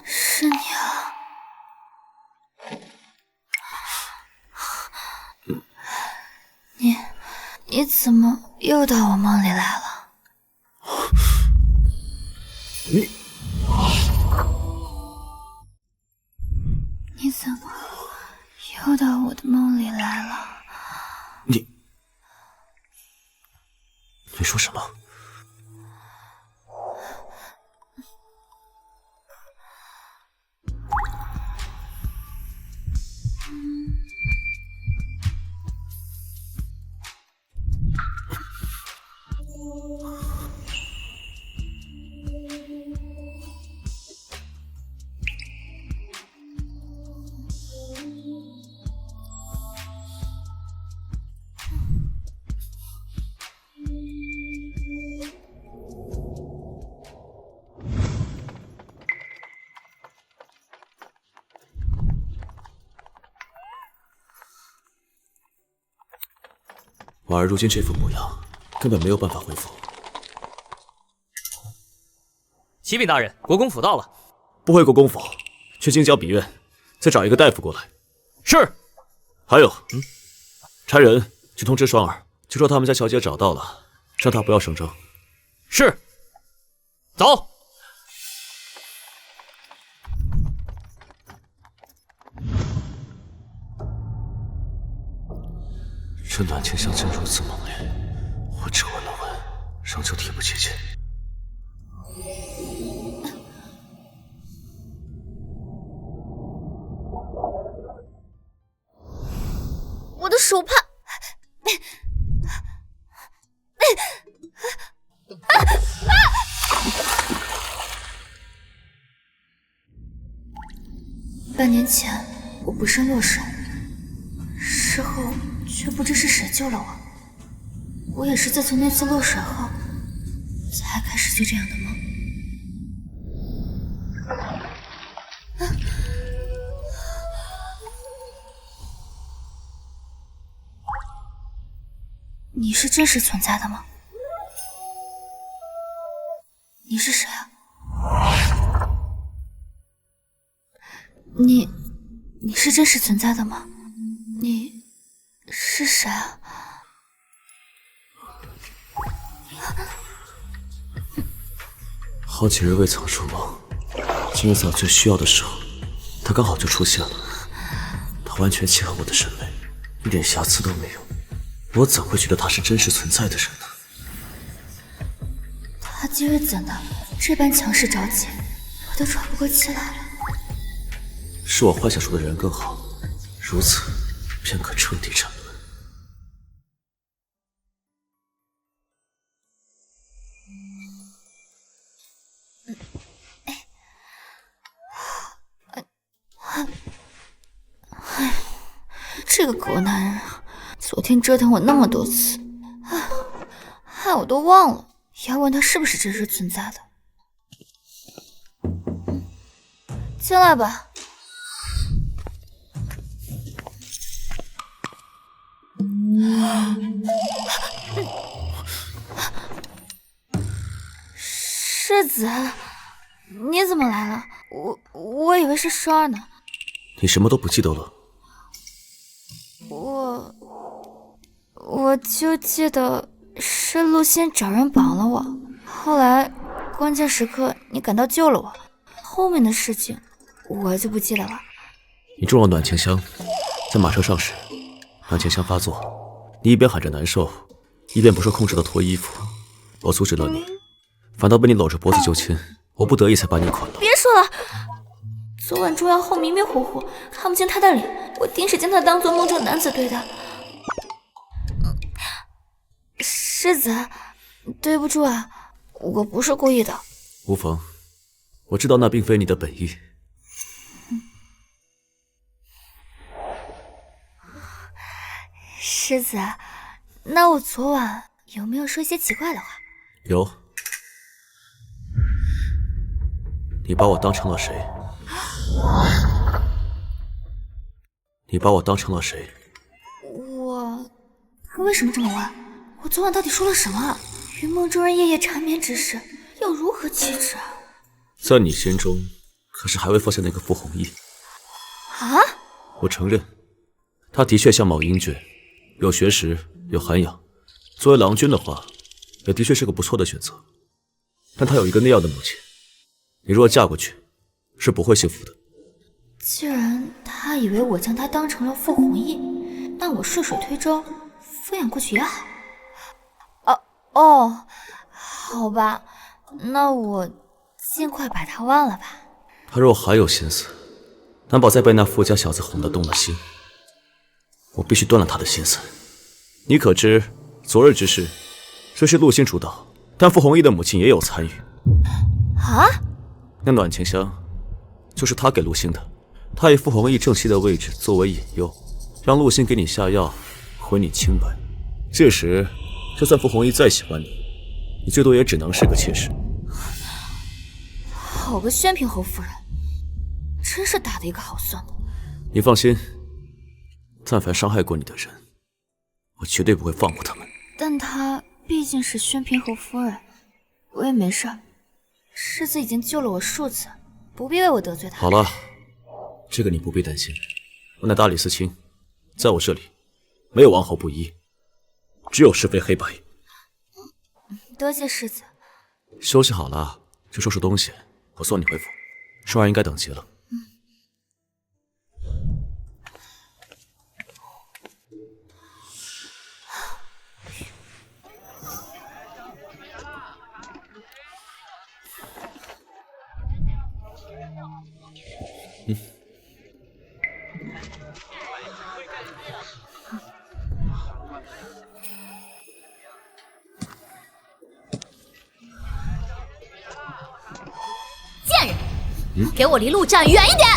是你啊！你怎么又到我梦里来了？你怎么又到我的梦里来了？你说什么？婉儿如今这副模样，根本没有办法恢复。启禀大人，国公府到了。不回国公府，去京郊笔院，再找一个大夫过来。是。还有，差人去通知双儿，就说他们家小姐找到了，让她不要声张。是。走。这暖情相见如此猛烈，我只闻了闻，仍旧提不起劲。我的手帕！半年前我不慎落水，事后却不知是谁救了我。我也是自从那次落水后，才开始做这样的梦。你是真实存在的吗？你是谁啊？你是真实存在的吗？你是谁啊？好几日未曾入梦，今日在我最需要的时候，他刚好就出现了。他完全契合我的审美，一点瑕疵都没有。我怎会觉得他是真实存在的人呢？他今日怎的这般强势着急，我都喘不过气来了。是我幻想出的人更好，如此便可彻底沉沦。这个狗男人啊，昨天折腾我那么多次，害我都忘了要问他是不是真实存在的。进来吧。世子，你怎么来了？我以为是双儿呢。你什么都不记得了？我就记得是陆欣找人绑了我，后来关键时刻你赶到救了我，后面的事情我就不记得了。你中了暖情香，在马车上时，暖情香发作，你一边喊着难受，一边不受控制的脱衣服，我阻止了你，反倒被你搂着脖子就亲，我不得已才把你捆了。别说了，昨晚重药后迷迷糊糊，看不清他的脸，我定是将他当做梦中男子对待。世子，对不住啊，我不是故意的。无妨，我知道那并非你的本意。世子，那我昨晚有没有说一些奇怪的话？有。你把我当成了谁？你把我当成了谁？我为什么这么问？我昨晚到底说了什么？与梦中人夜夜缠绵之事，要如何启齿啊？在你心中，可是还未放下那个傅红毅？啊？我承认，他的确相貌英俊，有学识，有涵养。作为郎君的话，也的确是个不错的选择。但他有一个那样的母亲，你若嫁过去，是不会幸福的。既然他以为我将他当成了傅红毅，那我顺水推舟，敷衍过去也好。好吧，那我尽快把他忘了吧。他若还有心思，难保再被那傅家小子哄得动了心。我必须断了他的心思。你可知昨日之事，虽是陆欣主导，但傅红毅的母亲也有参与。啊？那暖情香就是他给陆欣的，他以傅红毅正妻的位置作为引诱，让陆欣给你下药，毁你清白。届时就算傅红毅再喜欢你，你最多也只能是个妾室。好个宣平侯夫人，真是打的一个好算的。你放心，但凡伤害过你的人，我绝对不会放过他们。但她毕竟是宣平侯夫人，我也没事。世子已经救了我数次，不必为我得罪他。好了，这个你不必担心。我乃大理寺卿，在我这里没有王侯不依，只有是非黑白。多谢世子。休息好了，去收拾东西，我送你回府。双儿应该等急了。贱人，给我离陆战远一点！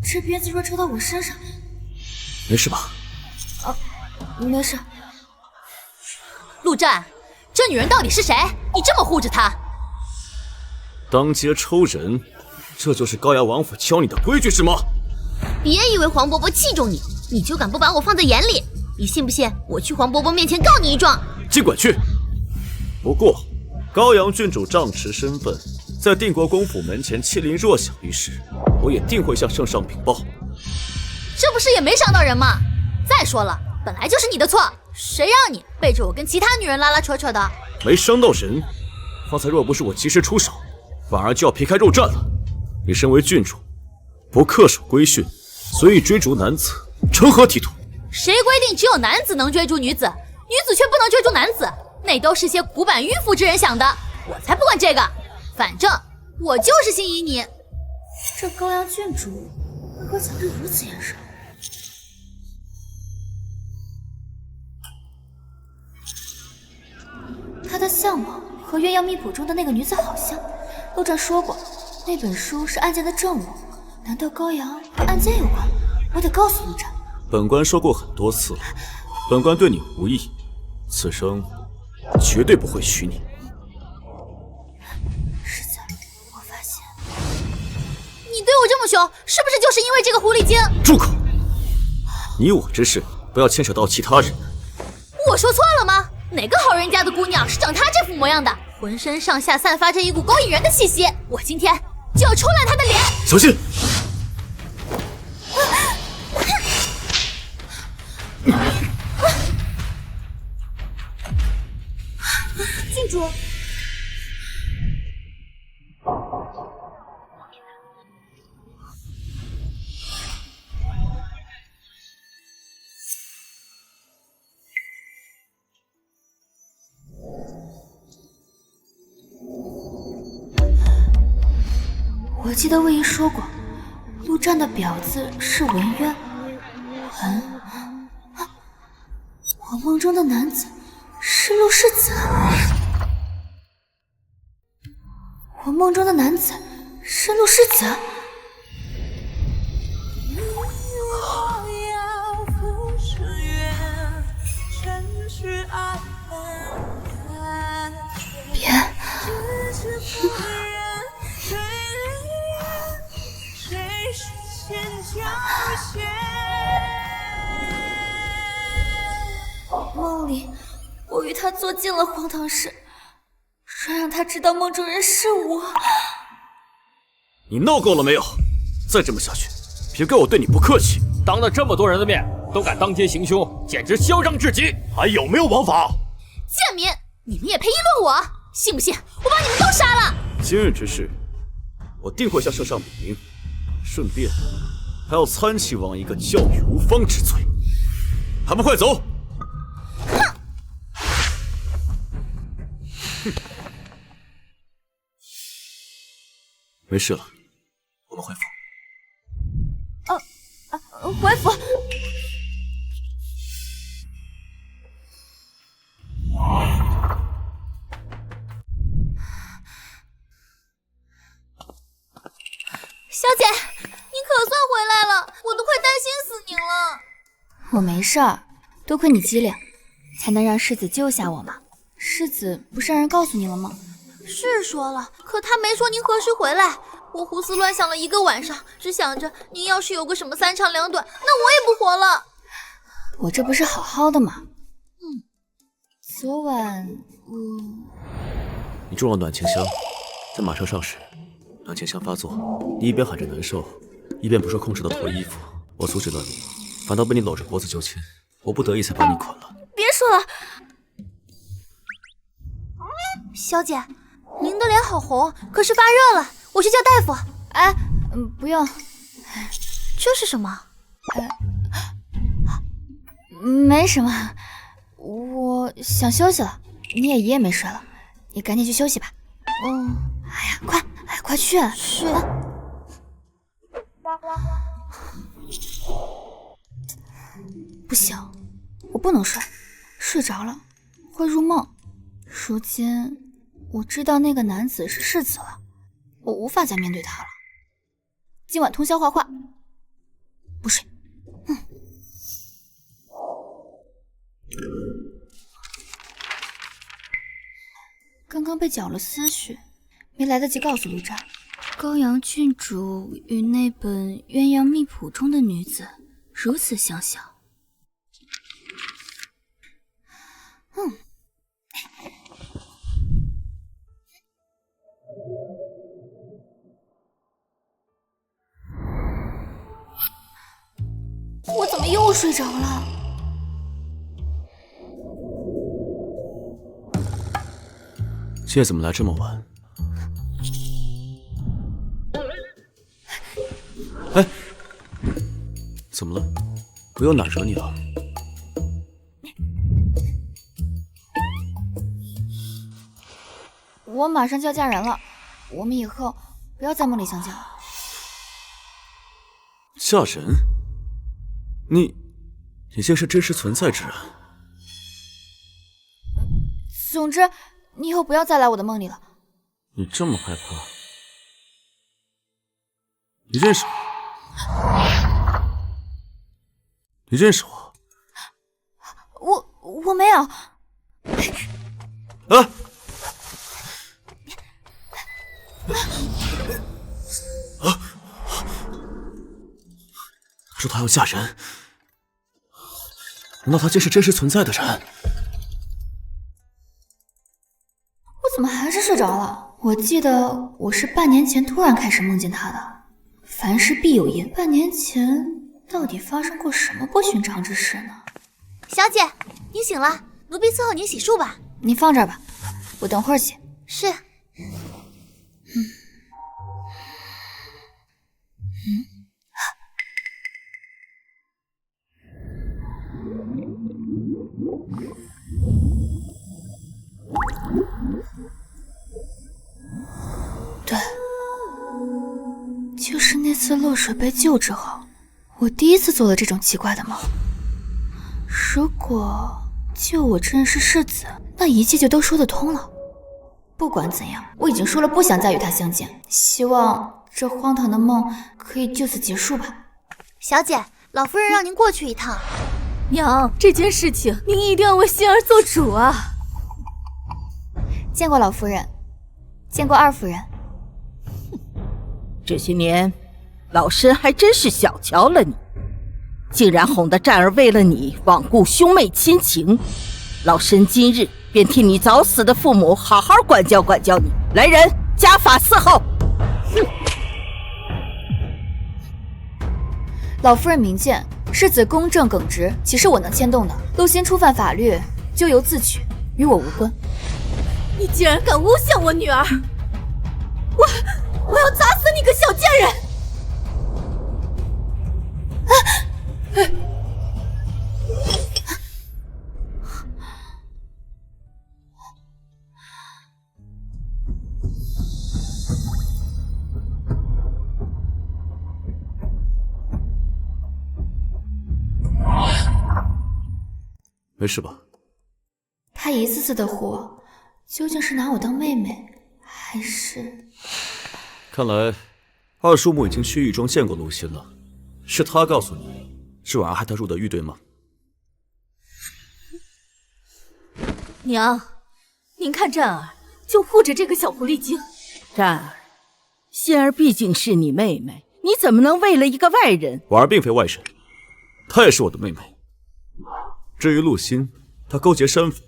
这鞭子若抽到我身上，没事吧？没事。陆战，这女人到底是谁？你这么护着她？当街抽人，这就是高阳王府教你的规矩是吗？别以为黄伯伯器重你，你就敢不把我放在眼里？你信不信我去黄伯伯面前告你一状？尽管去。不过，高阳郡主仗持身份，在定国公府门前欺凌弱小一事，我也定会向圣上禀报。这不是也没伤到人吗？再说了，本来就是你的错，谁让你背着我跟其他女人拉拉扯扯的？没伤到人，方才若不是我及时出手，反而就要皮开肉绽了。你身为郡主，不恪守规训，随意追逐男子，成何体统？谁规定只有男子能追逐女子，女子却不能追逐男子？那都是些古板迂腐之人想的，我才不管这个。反正我就是心仪你。这高阳郡主为何讲得如此严实？她的相貌和鸳鸯秘谱中的那个女子好像。陆战说过，那本书是案件的证物，难道高阳和案件有关？我得告诉陆战。本官说过很多次了，本官对你无意，此生绝对不会娶你。世子，我发现你对我这么凶，是不是就是因为这个狐狸精？住口！你我之事不要牵扯到其他人。我说错了吗？哪个好人家的姑娘是长她这副模样的？浑身上下散发着一股勾引人的气息，我今天就要抽烂她的脸！小心！郡主。我记得魏姨说过，陆战的表字是文渊。我梦中的男子是陆世子。我梦中的男子是陆世子。别。梦里，我与他做尽了荒唐事，说让他知道梦中人是我。你闹够了没有？再这么下去，别怪我对你不客气。当着这么多人的面都敢当街行凶，简直嚣张至极！还有没有王法？贱民，你们也配议论我？信不信我把你们都杀了？今日之事，我定会向圣上禀明，顺便还要参齐王一个教育无方之罪。还不快走！没事了，我们回府。回府。小姐，你可算回来了，我都快担心死您了。我没事儿，多亏你机灵，才能让世子救下我嘛。世子不是让人告诉你了吗？是说了，可他没说您何时回来。我胡思乱想了一个晚上，只想着您要是有个什么三长两短，那我也不活了。我这不是好好的吗？昨晚你中了暖情香，在马车上时，暖情香发作，你一边喊着难受，一边不受控制的脱衣服。我阻止了你，反倒被你搂着脖子就亲，我不得已才把你捆了。别说了，小姐，您的脸好红，可是发热了，我去叫大夫。哎，不用。这是什么？没什么，我想休息了。你也一夜没睡了，你赶紧去休息吧。哎呀，快去！是。不行，我不能睡，睡着了会入梦。如今我知道那个男子是世子了，我无法再面对他了。今晚通宵画画，不睡。刚刚被搅了思绪，没来得及告诉陆战，高阳郡主与那本鸳鸯秘谱中的女子如此相像。我怎么又睡着了？今夜怎么来这么晚？哎，怎么了？我又哪惹你了？我马上就要嫁人了，我们以后不要在梦里相见了。嫁人？你竟是真实存在之人。总之，你以后不要再来我的梦里了。你这么害怕？你认识我？你认识我？我没有。啊！他说他要嫁人，难道他竟是真实存在的人？我怎么还是睡着了？我记得我是半年前突然开始梦见他的。凡事必有因，半年前到底发生过什么不寻常之事呢？小姐，您醒了，奴婢伺候您洗漱吧。你放这儿吧，我等会儿洗。是。对，就是那次落水被救之后，我第一次做了这种奇怪的梦。如果救我之人是世子，那一切就都说得通了。不管怎样，我已经说了不想再与他相见，希望这荒唐的梦可以就此结束吧。小姐，老夫人让您过去一趟。娘，这件事情您一定要为心儿做主啊！见过老夫人，见过二夫人。这些年，老身还真是小瞧了你，竟然哄得战儿为了你罔顾兄妹亲情。老身今日便替你早死的父母好好管教管教你。来人，家法伺候。老夫人明鉴，世子公正耿直，岂是我能牵动的？陆心触犯法律，咎由自取，与我无关。你竟然敢诬陷我女儿！我要砸死你个小贱人！没事吧？他一次次的唬我，究竟是拿我当妹妹，还是……看来二叔母已经去狱中见过陆心了，是他告诉你，是婉儿害他入的狱，对吗？娘，您看战儿就护着这个小狐狸精。战儿，心儿毕竟是你妹妹，你怎么能为了一个外人？婉儿并非外人，她也是我的妹妹。至于陆心，她勾结山匪，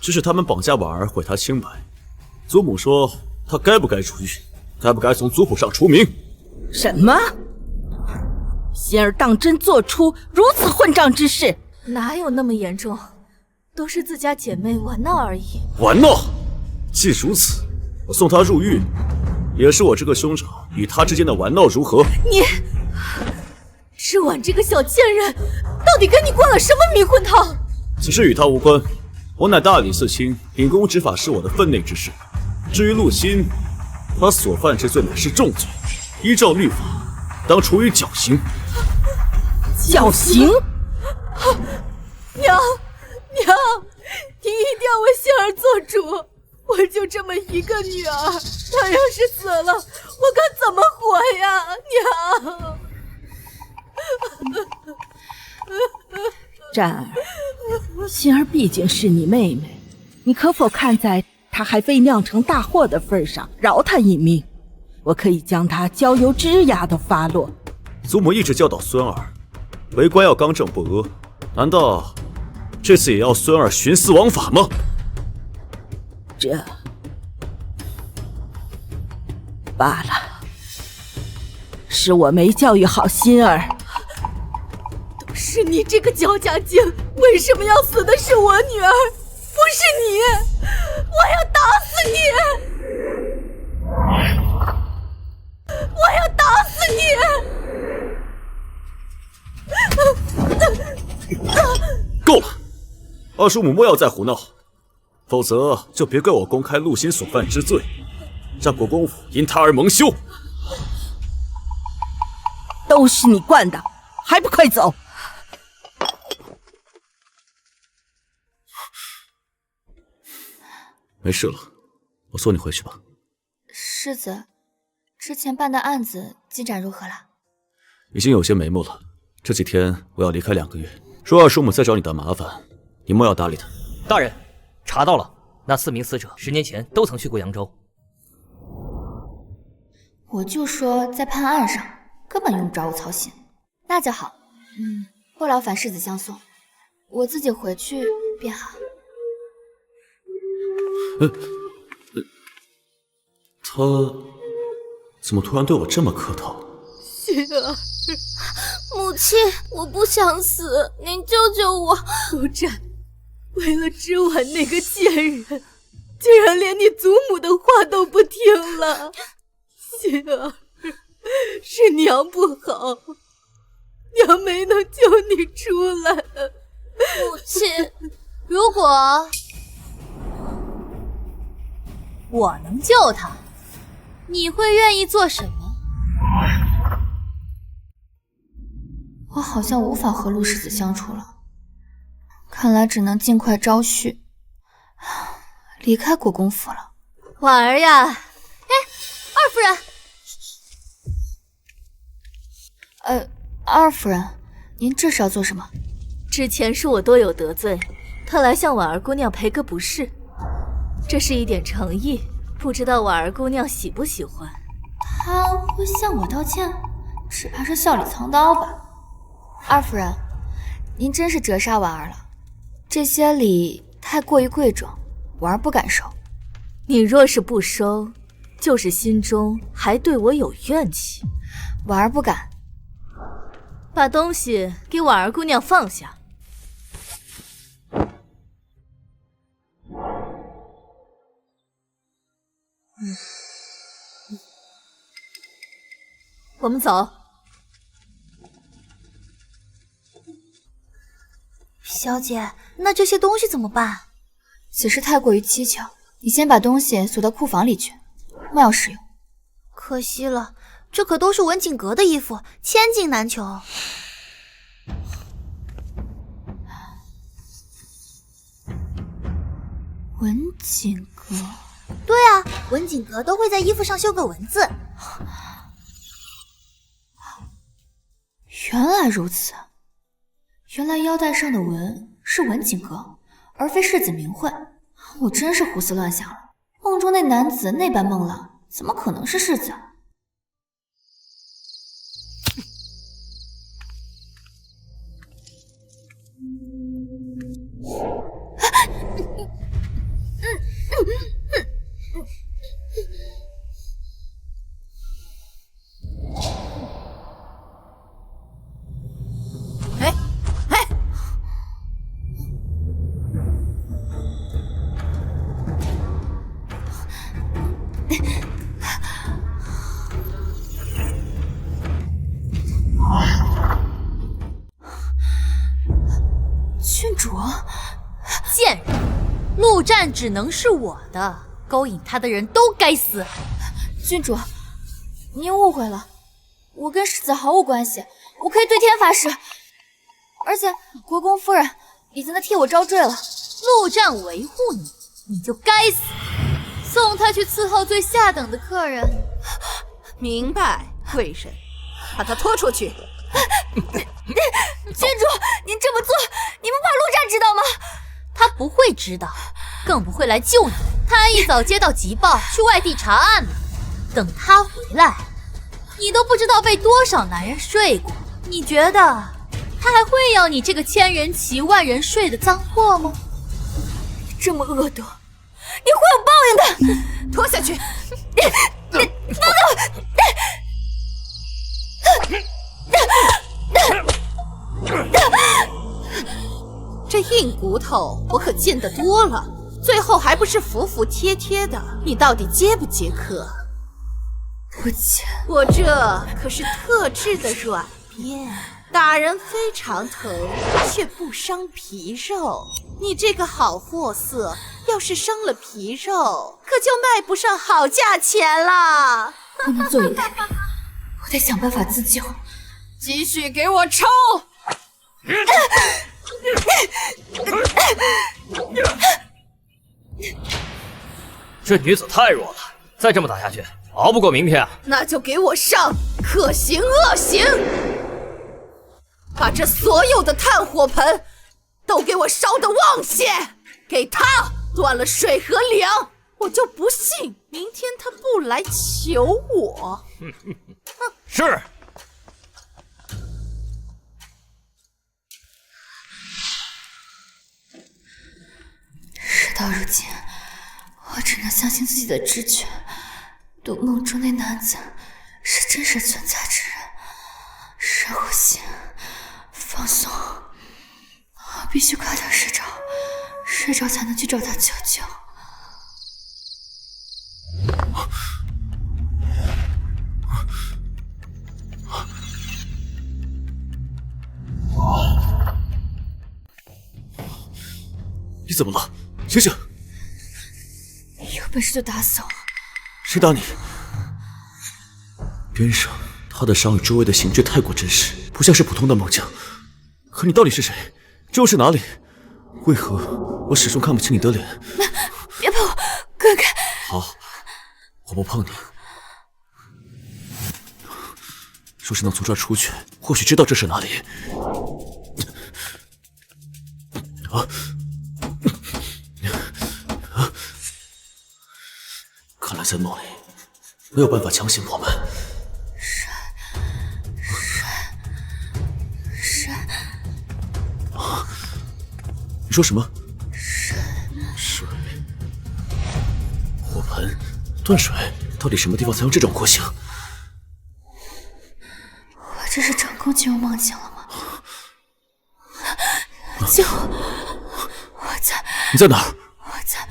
指使他们绑架婉儿，毁她清白。祖母说，她该不该出狱？该不该从族谱上除名？什么？心儿当真做出如此混账之事？哪有那么严重？都是自家姐妹玩闹而已。玩闹？既如此，我送她入狱，也是我这个兄长与她之间的玩闹，如何？你，志婉这个小贱人，到底跟你灌了什么迷魂汤？此事与她无关，我乃大理寺卿，秉公执法是我的分内之事。至于陆心，他所犯之罪乃是重罪，依照律法，当处以绞刑。绞刑？娘，你一定要为心儿做主。我就这么一个女儿，她要是死了，我该怎么活呀，娘？战儿，心儿毕竟是你妹妹，你可否看在她还未酿成大祸的份上，饶她一命？我可以将她焦油枝丫都发落。祖母一直教导孙儿，为官要刚正不阿，难道这次也要孙儿徇私枉法吗？这罢了，是我没教育好心儿。都是你这个焦家精，为什么要死的是我女儿，不是你？我要打死你！我要打死你！够了，二叔母莫要再胡闹，否则就别怪我公开陆心所犯之罪，让国公府因他而蒙羞。都是你惯的，还不快走！没事了，我送你回去吧。世子，之前办的案子进展如何了？已经有些眉目了。这几天我要离开2个月，若二叔母再找你的麻烦，你莫要搭理他。大人，查到了，那4名死者10年前都曾去过扬州。我就说在判案上根本用不着我操心。那就好，不劳烦世子相送。我自己回去便好。他怎么突然对我这么客套？心儿，母亲，我不想死，您救救我！陆战，为了织婉那个贱人，竟然连你祖母的话都不听了。心儿，是娘不好，娘没能救你出来。母亲，如果我能救他，你会愿意做什么？我好像无法和陆世子相处了，看来只能尽快招婿，离开国公府了。婉儿呀，哎，二夫人。二夫人，您这是要做什么？之前是我多有得罪，特来向婉儿姑娘赔个不是，这是一点诚意，不知道婉儿姑娘喜不喜欢？他会向我道歉？只怕是笑里藏刀吧。二夫人，您真是折煞婉儿了，这些礼太过于贵重，婉儿不敢收。你若是不收，就是心中还对我有怨气。婉儿不敢。把东西给婉儿姑娘放下。我们走。小姐，那这些东西怎么办？此事太过于蹊跷，你先把东西锁到库房里去，莫要使用。可惜了，这可都是文景阁的衣服，千金难求。文景阁？对啊，文景阁都会在衣服上绣个文字。原来如此，原来腰带上的纹是文景阁，而非世子名讳。我真是胡思乱想了，梦中那男子那般孟浪，怎么可能是世子？郡主，贱人，陆战只能是我的，勾引他的人都该死。郡主，您误会了，我跟世子毫无关系，我可以对天发誓。而且国公夫人已经在替我招赘了。陆战维护你，你就该死。送他去伺候最下等的客人。明白，贵人，把他拖出去。郡主，您这么做，你不怕陆战知道吗？他不会知道，更不会来救你。他一早接到急报，去外地查案了。等他回来，你都不知道被多少男人睡过。你觉得他还会要你这个千人骑万人睡的脏货吗？这么恶毒，你会有报应的！拖下去！这硬骨头我可见得多了，最后还不是服服帖帖的？你到底接不接客？不接。我这可是特制的软鞭，打人非常疼，却不伤皮肉。你这个好货色，要是伤了皮肉，可就卖不上好价钱了。不能坐以待毙，我得想办法自救。继续给我抽！这女子太弱了，再这么打下去，熬不过明天啊！那就给我上可刑恶刑，把这所有的炭火盆都给我烧得旺些，给他断了水和粮，我就不信明天他不来求我。是。事到如今，我只能相信自己的直觉。赌梦中那男子是真实存在之人。深呼吸，放松。我必须快点睡着，睡着才能去找他求救。你怎么了？醒醒！有本事就打死我！谁打你？边上他的伤与周围的形状太过真实，不像是普通的猛将。可你到底是谁？这又是哪里？为何我始终看不清你的脸？别碰我，滚开！好，我不碰你。若是能从这儿出去，或许知道这是哪里。啊！看来在梦里没有办法强行我们。水。啊！你说什么？水。火盆断水，到底什么地方才有这种国性？我这是成功进入梦境了吗？救我！我在。你在哪儿？我在。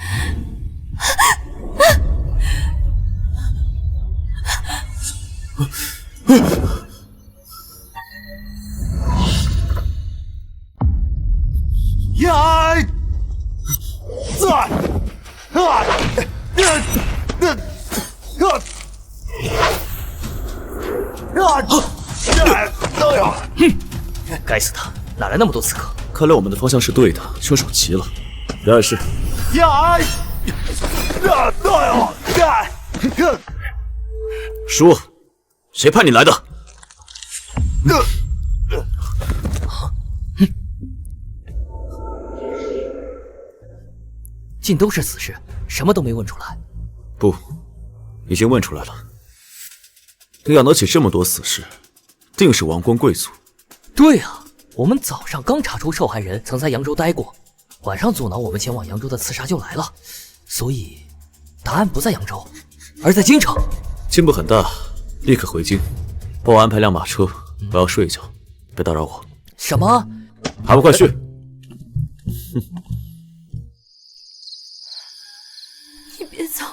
该死的，哪来那么多刺客？看来我们的方向是对的，凶手齐了。然而是。说，谁派你来的？竟都是死事，什么都没问出来。不，已经问出来了。能养得起这么多死士，定是王公贵族。对啊，我们早上刚查出受害人曾在扬州待过，晚上阻挠我们前往扬州的刺杀就来了，所以答案不在扬州，而在京城。进步很大，立刻回京，帮我安排辆马车，我要睡一觉，别打扰我。什么？还不快去！你别走，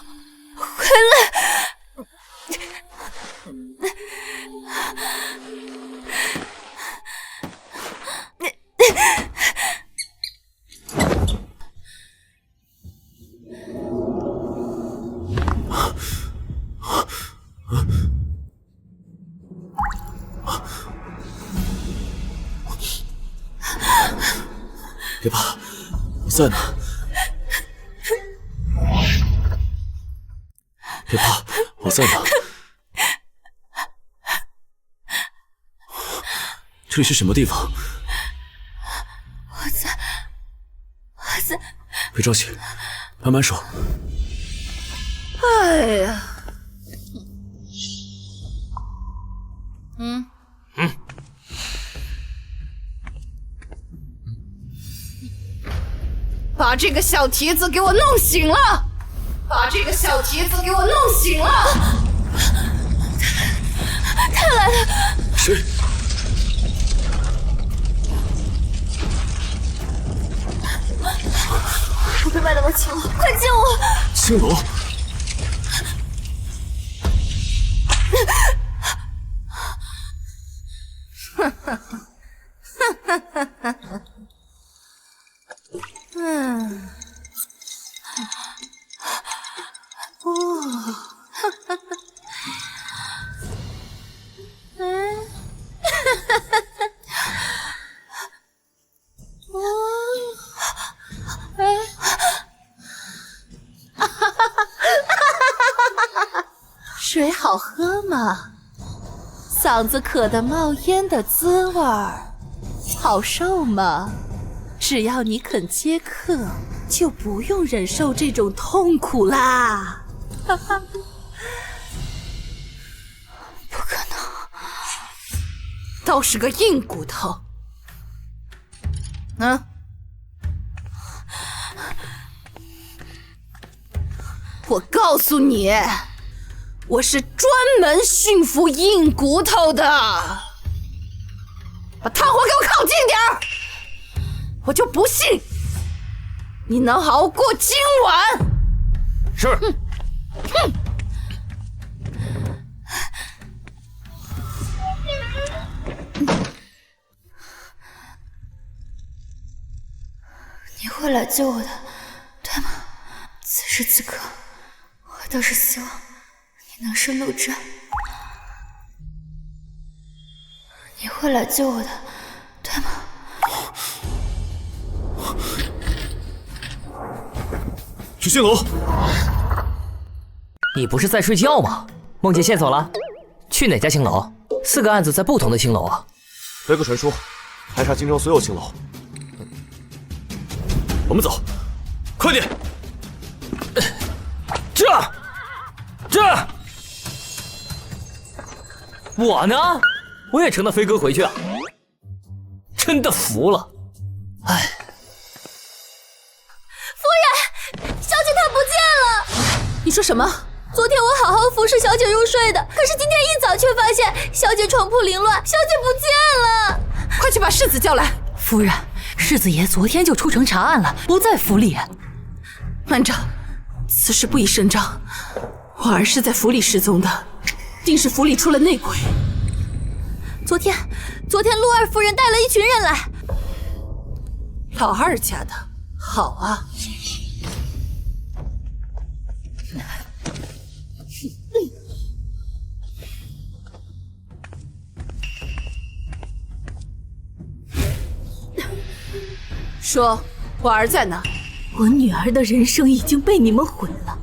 回来！别怕，我在呢。别怕，我在呢。这里是什么地方？我在。别着急，慢慢说。哎呀，把这个小蹄子给我弄醒了！把这个小蹄子给我弄醒了！他来了！谁？我被卖到了青楼，快救我！青楼？水好喝吗？嗓子渴得冒烟的滋味儿，好受吗？只要你肯接客，就不用忍受这种痛苦啦！不可能，倒是个硬骨头。我告诉你，我是专门驯服硬骨头的。把炭火给我靠近点儿，我就不信你能熬过今晚。是。你会来救我的，对吗？此时此刻，我倒是希望你能是陆战。你会来救我的，对吗？去星楼。你不是在睡觉吗？梦见线索了？去哪家青楼？4个案子在不同的青楼啊。飞鸽传书，排查京城所有青楼。我们走，快点！这，我呢？我也乘那飞鸽回去啊！真的服了。哎，夫人，小姐她不见了。你说什么？昨天我好好服侍小姐入睡的，可是今天一早却发现小姐床铺凌乱，小姐不见了。快去把世子叫来。夫人，世子爷昨天就出城查案了，不在府里。慢着，此事不宜声张。我儿是在府里失踪的，定是府里出了内鬼。昨天陆二夫人带了一群人来。老二家的，好啊。说，我儿在哪？我女儿的人生已经被你们毁了，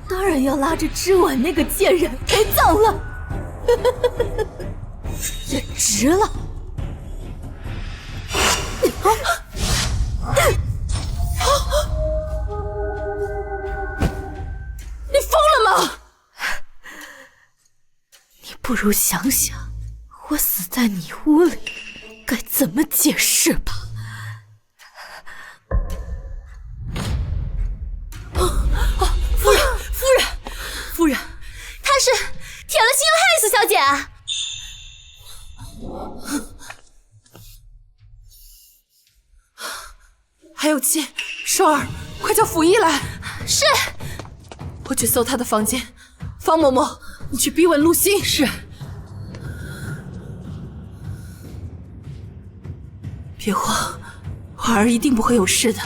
当然要拉着织婉那个贱人陪葬了。也值了。你疯了吗？你不如想想，我死在你屋里，该怎么解释吧。夫人，他是铁了心要害死小姐啊！还有气，双儿，快叫府医来。是。我去搜他的房间。方嬷嬷，你去逼问陆欣。是。别慌，我儿一定不会有事的。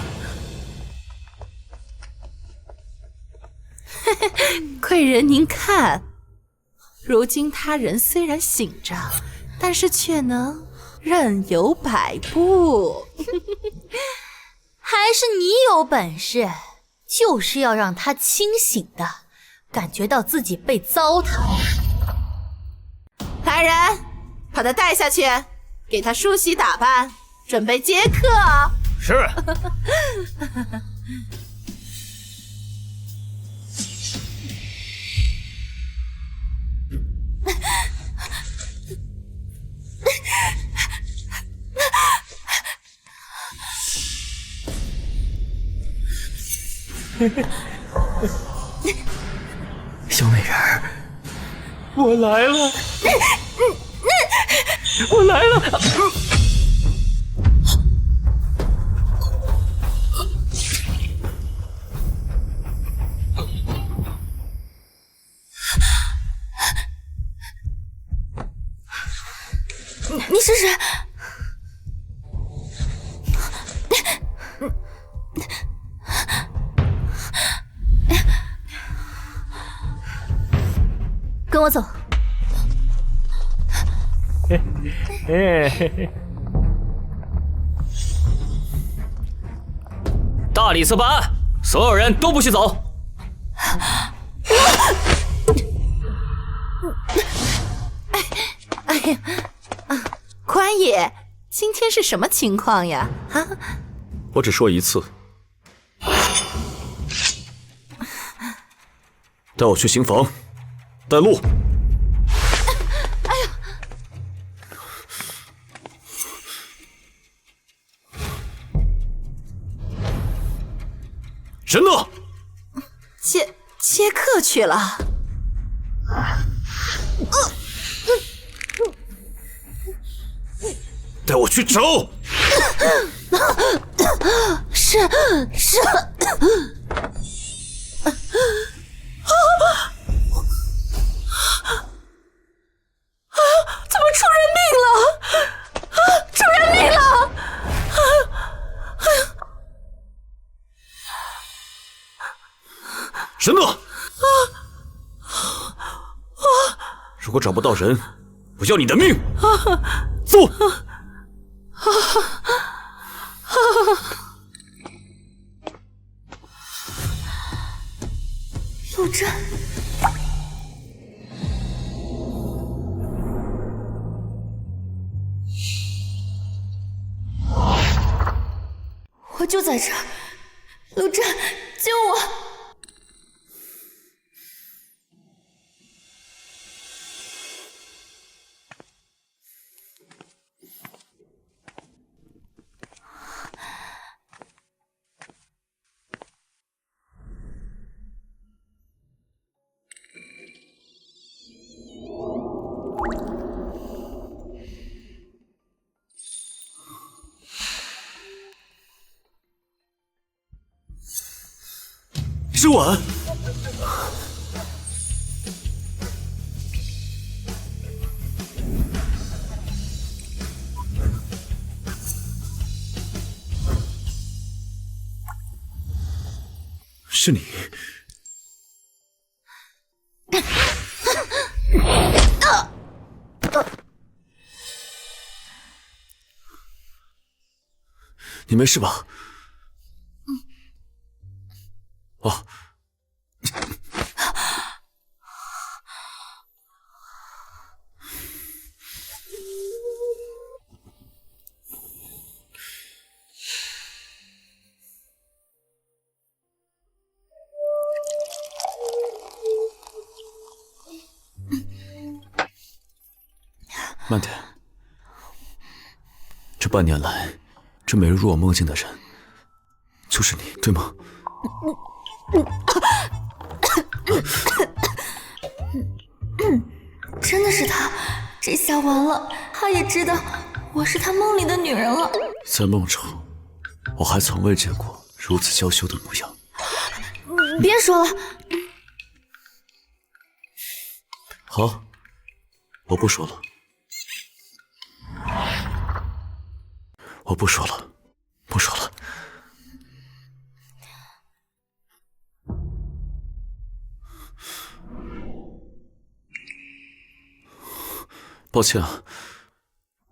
贵人您看，如今他人虽然醒着，但是却能任由摆布。还是你有本事，就是要让他清醒的感觉到自己被糟蹋。来人，把他带下去，给他梳洗打扮，准备接客。是。小美人儿，我来了，我来了。你是谁？跟我走。大理寺办案，所有人都不许走。哎呀，宽爷，今天是什么情况呀？啊！我只说一次，带我去刑房，带路。哎呀！人呢？去了。带我去找。是。怎么出人命了？出人命了！神乐，如果找不到人，我要你的命！走。陆震，我就在这儿，陆震，救我！之婉，是你。你没事吧？哦。慢点，这半年来，这每日入我梦境的人，就是你，对吗？真的是他，这下完了，他也知道我是他梦里的女人了。在梦中，我还从未见过如此娇羞的模样。别说了。好，我不说了。我不说了，不说了。抱歉啊，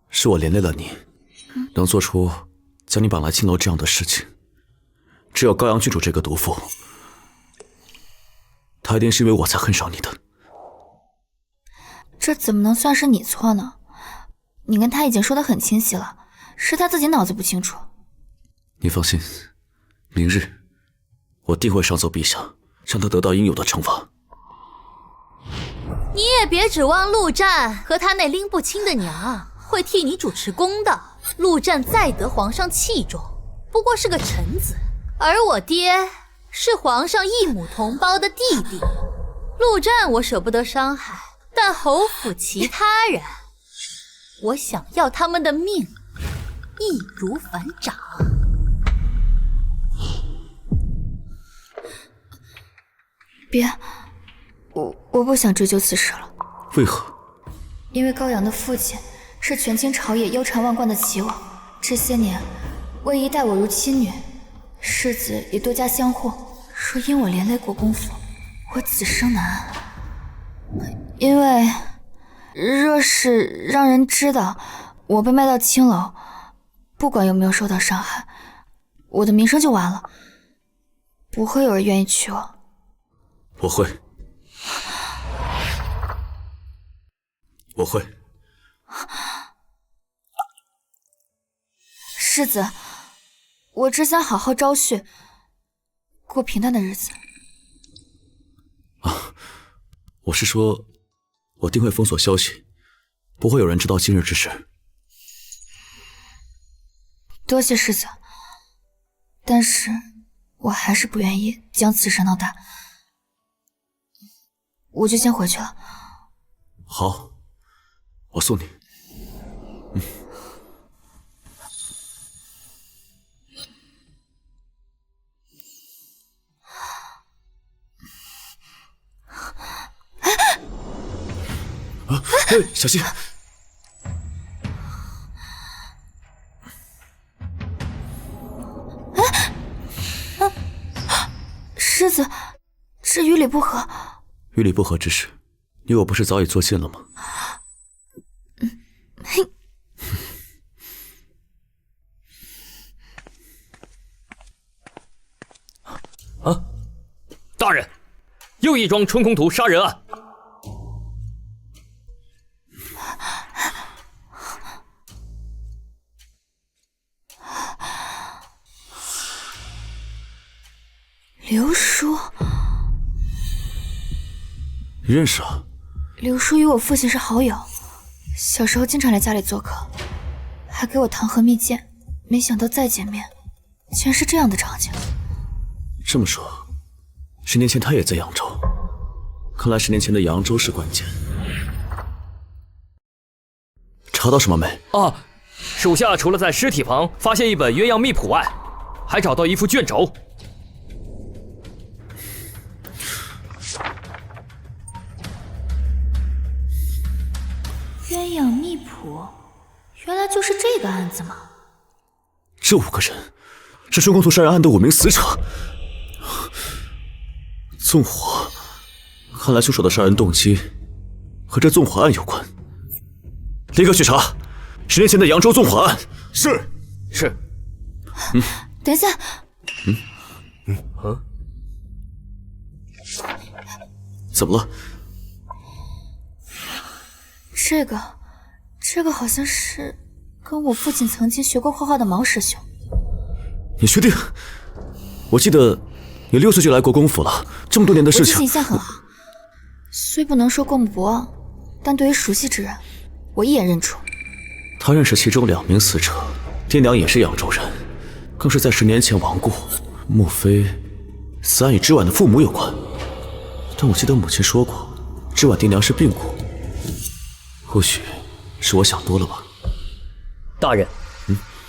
是我连累了你，能做出将你绑来青楼这样的事情，只有高阳郡主这个毒妇，她一定是因为我才恨上你的。这怎么能算是你错呢？你跟他已经说得很清晰了，是他自己脑子不清楚。你放心，明日我定会上奏陛下，让他得到应有的惩罚。你也别指望陆战和他那拎不清的娘会替你主持公道。陆战再得皇上器重，不过是个臣子，而我爹是皇上异母同胞的弟弟。陆战我舍不得伤害，但侯府其他人，我想要他们的命，易如反掌。别，我不想追究此事了。为何？因为高阳的父亲是权倾朝野、腰缠万贯的齐王，这些年魏姨待我如亲女，世子也多加相护。若因我连累过公府，我此生难安。因为若是让人知道我被卖到青楼，不管有没有受到伤害，我的名声就完了，不会有人愿意娶我。我会，我会。世子，我只想好好招婿，过平淡的日子。啊，我是说，我定会封锁消息，不会有人知道今日之事。多谢世子，但是我还是不愿意将此事闹大。我就先回去了。好，我送你。小心！狮子，这与理不合。与理不合之事，你我不是早已做尽了吗？嘿。啊！大人，又一桩春宫图杀人案。刘叔，你认识啊？刘叔与我父亲是好友，小时候经常来家里做客，还给我糖和蜜饯。没想到再见面，竟然是这样的场景。这么说，10年前他也在扬州。看来10年前的扬州是关键。查到什么没？啊，属下除了在尸体旁发现一本鸳鸯秘谱外，还找到一副卷轴。鸳鸯秘谱，原来就是这个案子吗？这5个人是春宫图杀人案的5名死者。纵火，看来凶手的杀人动机和这纵火案有关。立刻去查10年前的扬州纵火案。是。等一下。怎么了？这个好像是跟我父亲曾经学过画画的毛师兄。你确定？我记得你6岁就来国公府了，这么多年的事情。我记性一向很好，虽不能说过目不忘，但对于熟悉之人，我一眼认出。他认识其中2名死者，爹娘也是扬州人，更是在10年前亡故。莫非此案与知婉的父母有关？但我记得母亲说过，知婉爹娘是病故。或许是我想多了吧。大人，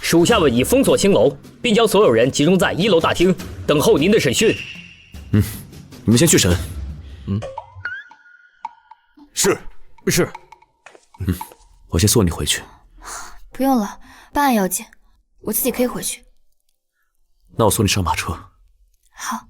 属下们已封锁青楼，并将所有人集中在1楼大厅，等候您的审讯。你们先去审。是。我先送你回去。不用了，办案要紧，我自己可以回去。那我送你上马车。好。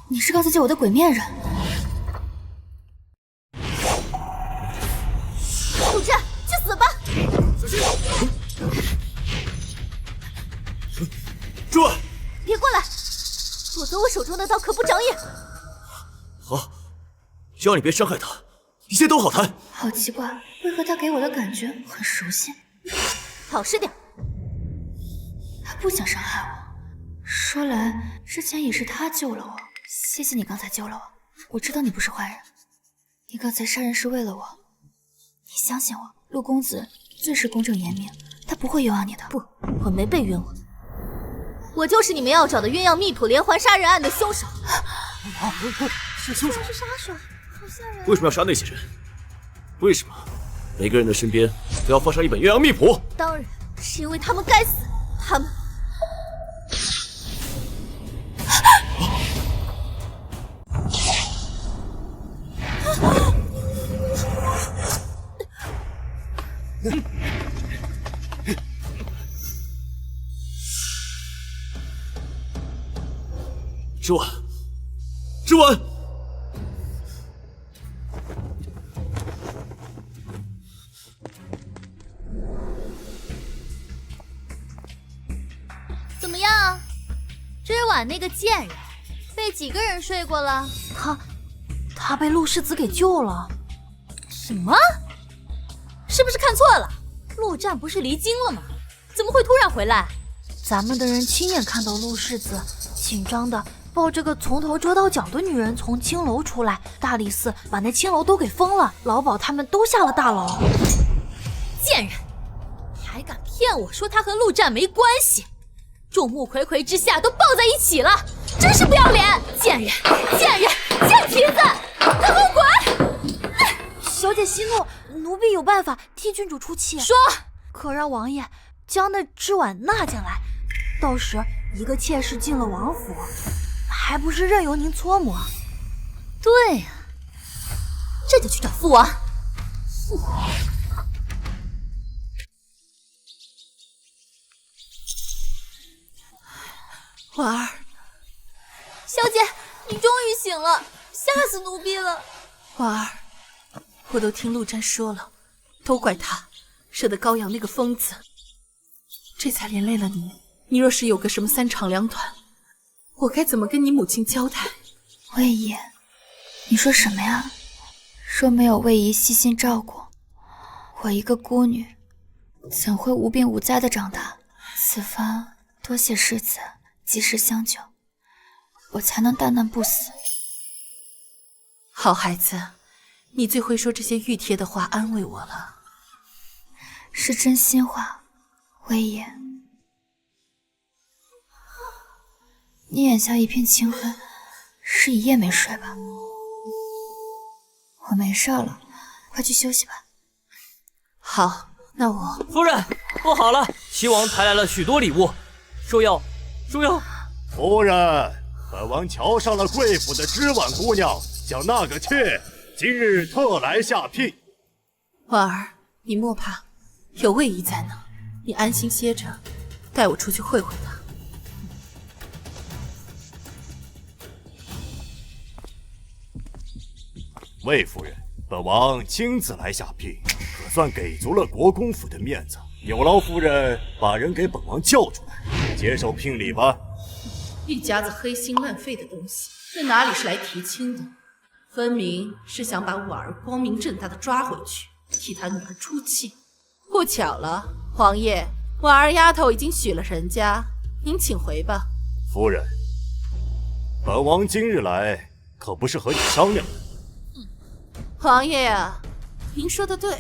你是刚才救我的鬼面人。陆战，去死吧！小心！知婉，别过来，否则我手中的刀可不长眼。好，只要你别伤害他，一切都好谈。好奇怪，为何他给我的感觉很熟悉？老实点。他不想伤害我。说来，之前也是他救了我。谢谢你刚才救了我，我知道你不是坏人，你刚才杀人是为了我。你相信我，陆公子最是公正严明，他不会冤枉你的。不，我没被冤枉，我就是你们要找的鸳鸯秘谱连环杀人案的凶手。是凶手？是杀手，好吓人。为什么要杀那些人？为什么每个人的身边都要放上一本鸳鸯秘谱？当然是因为他们该死，他们。知婉，知婉，怎么样？知婉那个贱人被几个人睡过了？他被陆世子给救了。什么？是不是看错了？陆战不是离京了吗？怎么会突然回来？咱们的人亲眼看到陆世子紧张的抱这个从头遮到脚的女人从青楼出来，大理寺把那青楼都给封了，老鸨他们都下了大牢。贱人，你还敢骗我说他和陆战没关系？众目睽睽之下都抱在一起了，真是不要脸！贱人，贱人，贱蹄子，给我滚！小姐息怒，奴婢有办法替郡主出气。说，可让王爷将那织婉纳进来，到时一个妾室进了王府，还不是任由您搓磨？对呀，这就去找父王。婉儿，小姐，你终于醒了，吓死奴婢了。婉儿，我都听陆战说了，都怪他惹得高阳那个疯子，这才连累了你。你若是有个什么三长两短，我该怎么跟你母亲交代？魏姨，你说什么呀？若没有魏姨细心照顾，我一个孤女，怎会无病无灾的长大？此番多谢世子及时相救，我才能大难不死。好孩子，你最会说这些熨帖的话安慰我了。是真心话，魏爷。你眼下一片青黑，是一夜没睡吧？我没事了，快去休息吧。好，那我……夫人，不好了！齐王抬来了许多礼物，说要……夫人，本王瞧上了贵府的织婉姑娘，想纳个妾，今日特来下聘。婉儿，你莫怕，有魏姨在呢，你安心歇着，带我出去会会她。魏夫人，本王亲自来下聘，可算给足了国公府的面子。有劳夫人把人给本王叫出来，接受聘礼吧。一家子黑心烂肺的东西，这哪里是来提亲的？分明是想把婉儿光明正大的抓回去，替他女儿出气。不巧了，皇爷，婉儿丫头已经许了人家，您请回吧。夫人，本王今日来可不是和你商量的。皇爷啊，您说的对，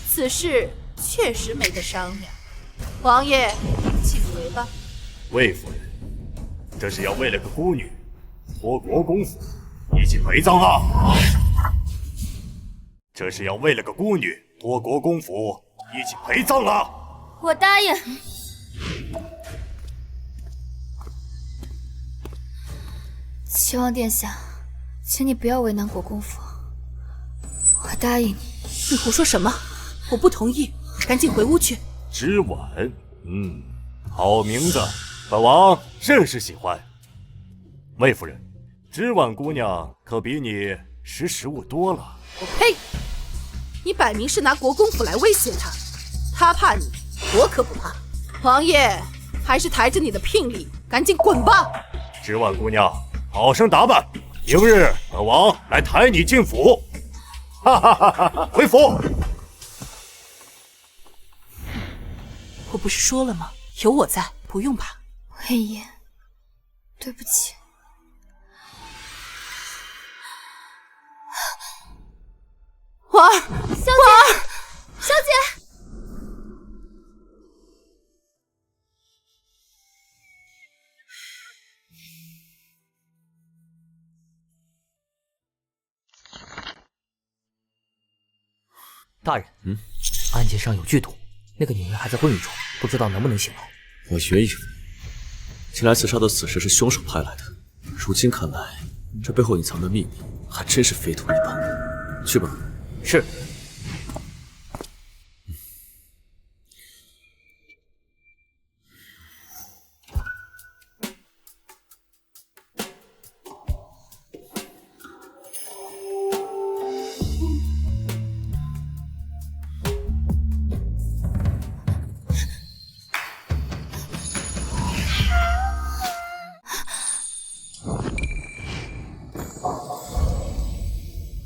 此事确实没得商量。皇爷，请回吧。魏夫人，这是要为了个孤女，托国公府一起陪葬啊！这是要为了个孤女，托国公府一起陪葬啊！我答应。齐王殿下，请你不要为难国公府。我答应你。你胡说什么？我不同意，赶紧回屋去。织婉，好名字，本王甚是喜欢。魏夫人，织婉姑娘可比你识时务多了。我呸！你摆明是拿国公府来威胁他，他怕你，我可不怕。皇爷，还是抬着你的聘礼，赶紧滚吧！织婉姑娘，好生打扮，明日本王来抬你进府。哈哈哈哈！回府。我不是说了吗？有我在，不用怕。魏爷，对不起。婉儿，小姐，小姐。大人，案件上有剧毒，那个女人还在昏迷中，不知道能不能醒来。我原以为前来刺杀的死士是凶手派来的，如今看来，这背后隐藏的秘密还真是非同一般。去吧。是。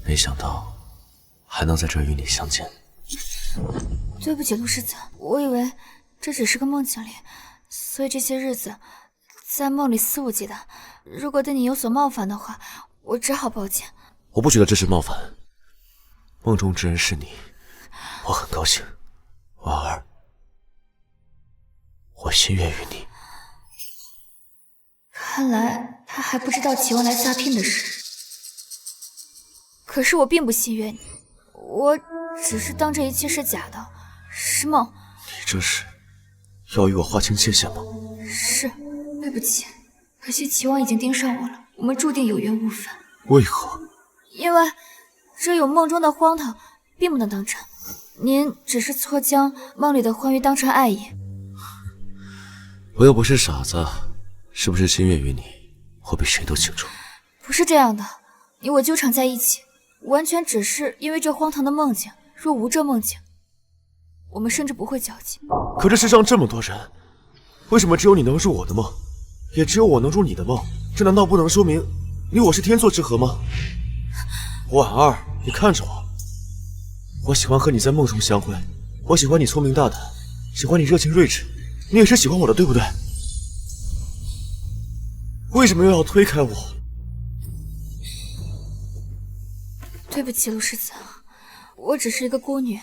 没想到还能在这儿与你相见。对不起，陆世子，我以为这只是个梦境里，所以这些日子在梦里肆无忌惮，如果对你有所冒犯的话，我只好抱歉。我不觉得这是冒犯。梦中之人是你，我很高兴。婉儿，我心悦于你。看来他还不知道齐王来撒聘的事。可是我并不心悦你，我只是当这一切是假的，是梦。你这是要与我划清界限吗？是，对不起，可惜齐王已经盯上我了，我们注定有缘无分。为何？因为这有梦中的荒唐，并不能当真。您只是错将梦里的欢愉当成爱意。我又不是傻子，是不是心悦于你，我比谁都清楚。不是这样的，你我纠缠在一起，完全只是因为这荒唐的梦境。若无这梦境，我们甚至不会交集。可这世上这么多人，为什么只有你能入我的梦，也只有我能入你的梦？这难道不能说明你我是天作之合吗？婉儿，你看着我，我喜欢和你在梦中相会，我喜欢你聪明大胆，喜欢你热情睿智，你也是喜欢我的，对不对？为什么又要推开我？对不起，陆世子，我只是一个孤女，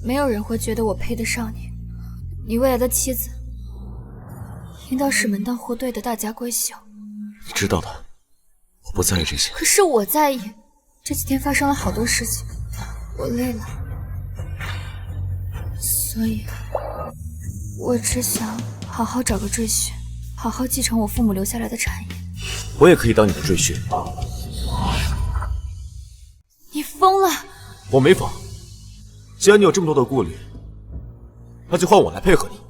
没有人会觉得我配得上你。你未来的妻子，应当是门当户对的大家闺秀。你知道的，我不在意这些。可是我在意。这几天发生了好多事情，我累了，所以我只想好好找个赘婿，好好继承我父母留下来的产业。我也可以当你的赘婿。你疯了！我没疯。既然你有这么多的顾虑，那就换我来配合你。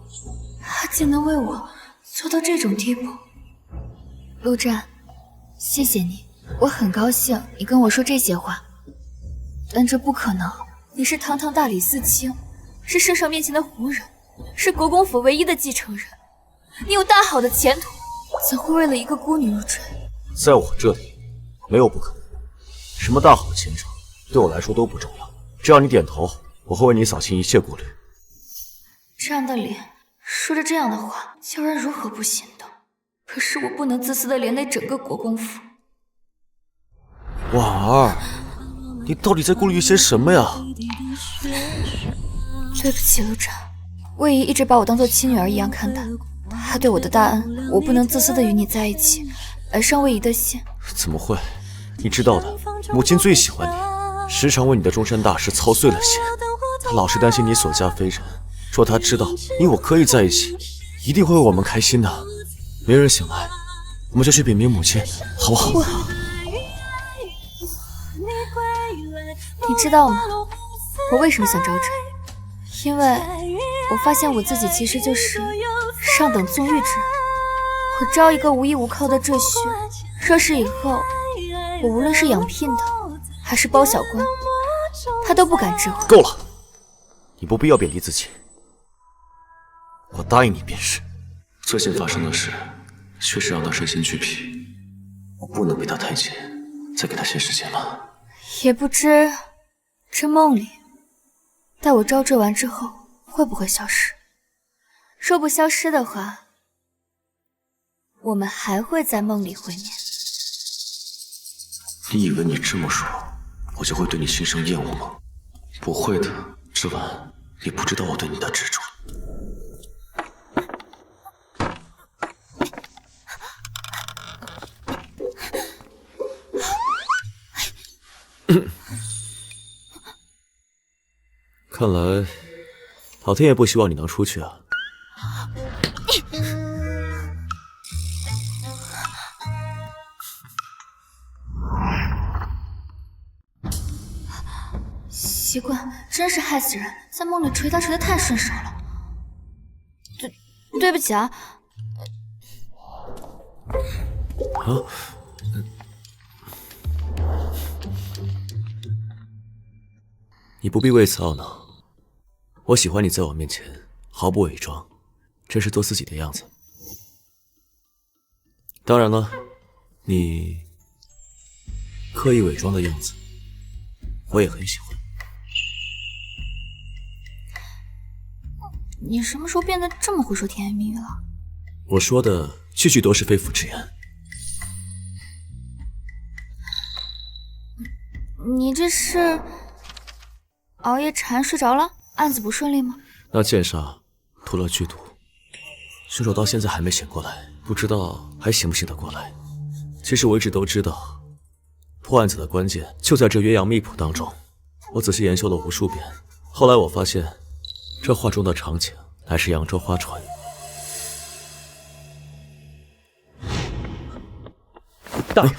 他竟能为我做到这种地步，陆战，谢谢你。我很高兴你跟我说这些话，但这不可能。你是堂堂大理寺卿，是圣上面前的红人，是国公府唯一的继承人，你有大好的前途，怎会为了一个孤女入赘？在我这里，没有不可能。什么大好前程，对我来说都不重要。只要你点头，我会为你扫清一切顾虑。这样的脸，说着这样的话，叫人如何不心动？可是我不能自私的连累整个国公府。婉儿，你到底在顾虑些什么呀？对不起，陆战，魏姨一直把我当做亲女儿一样看待，她对我的大恩，我不能自私的与你在一起，而伤魏姨的心。怎么会？你知道的，母亲最喜欢你，时常为你的终身大事操碎了心。她老是担心你所嫁非人，说她知道你我可以在一起，一定会为我们开心的。明日醒来，我们就去禀明母亲，好不好？不好。你知道吗？我为什么想招赘？因为我发现我自己其实就是上等纵欲之人。我招一个无依无靠的赘婿，若是以后我无论是养聘的，还是包小官，他都不敢质问。够了，你不必要贬低自己。我答应你便是。最近发生的事，确实让他身心俱疲，我不能逼他太紧，再给他些时间了。也不知这梦里，待我招赘完之后会不会消失？若不消失的话，我们还会在梦里会面。你以为你这么说，我就会对你心生厌恶吗？不会的，之婉，你不知道我对你的执着。看来，老天爷不希望你能出去啊。习惯真是害死人，在梦里捶他捶得太顺手了。对不起啊。你不必为此懊恼，我喜欢你在我面前毫不伪装，真是做自己的样子。当然了，你刻意伪装的样子，我也很喜欢。你什么时候变得这么会说甜言蜜语了？我说的句句都是肺腑之言。你这是熬夜馋睡着了？案子不顺利吗？那剑杀涂了剧毒，凶手到现在还没醒过来，不知道还醒不醒得过来。其实我一直都知道，破案子的关键就在这鸳鸯秘谱当中。我仔细研究了无数遍，后来我发现，这画中的场景乃是扬州花船。大人，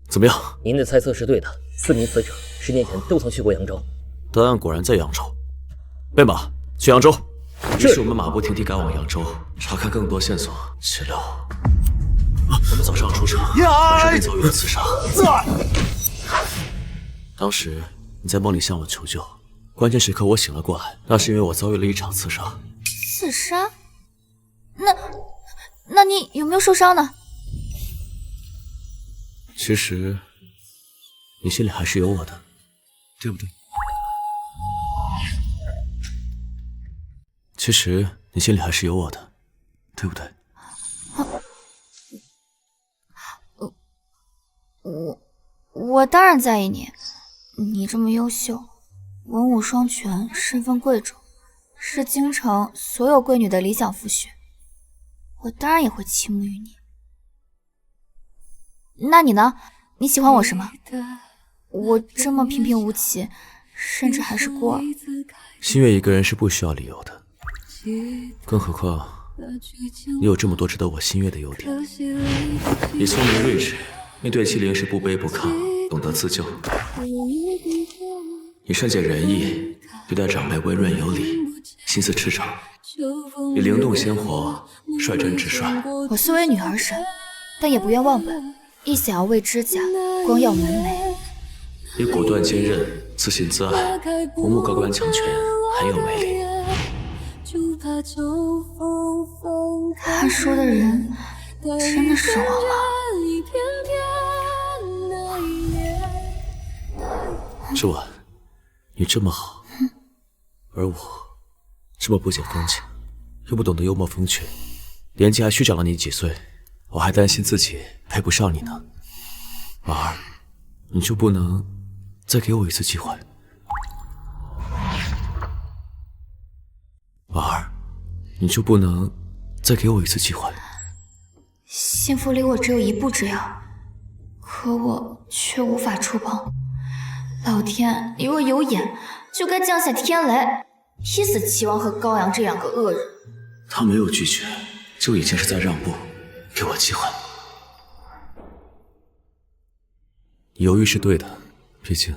怎么样？您的猜测是对的，4名死者10年前都曾去过扬州。答案果然在扬州。备马去扬州。于是我们马不停蹄赶往扬州，查看更多线索。岂料，我们早上出城，晚上便遭遇了刺杀。当时你在梦里向我求救，关键时刻我醒了过来，那是因为我遭遇了一场刺杀。刺杀？那你有没有受伤呢？其实，你心里还是有我的，对不对？其实你心里还是有我的，对不对？我当然在意你，你这么优秀，文武双全，身份贵重，是京城所有贵女的理想夫婿，我当然也会倾慕于你。那你呢？你喜欢我什么？我这么平平无奇，甚至还是孤儿。心悦一个人是不需要理由的，更何况你有这么多值得我心悦的优点。你聪明睿智，面对欺凌时不卑不亢，懂得自救。你善解人意，对待长辈温润有礼，心思赤诚。你灵动鲜活，率真直率。我虽为女儿身，但也不愿忘本，一想要为指甲，光耀门楣。你果断坚韧，自信自爱，无目高官强权，很有魅力。他说的人真的是我吗？之婉，你这么好，而我这么不解风情，又不懂得幽默风趣，年纪还虚长了你几岁，我还担心自己配不上你呢。婉儿，你就不能再给我一次机会？婉儿，你就不能再给我一次机会？幸福离我只有一步之遥，可我却无法触碰。老天，你若有眼，就该降下天雷，劈死齐王和高阳这两个恶人。他没有拒绝，就已经是在让步，给我机会。你犹豫是对的，毕竟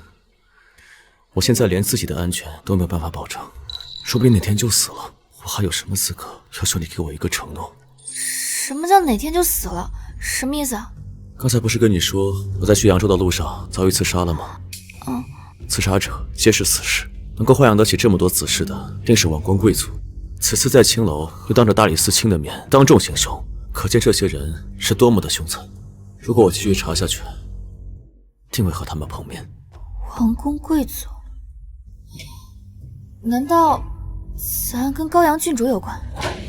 我现在连自己的安全都没有办法保证，说不定哪天就死了，我还有什么资格要求你给我一个承诺？什么叫哪天就死了？什么意思啊？刚才不是跟你说我在去扬州的路上遭遇刺杀了吗？刺杀者皆是死士，能够豢养得起这么多子嗣的，定是王公贵族。此次在青楼又当着大理寺卿的面当众行凶，可见这些人是多么的凶残。如果我继续查下去，定会和他们碰面。王公贵族？难道此案跟高阳郡主有关？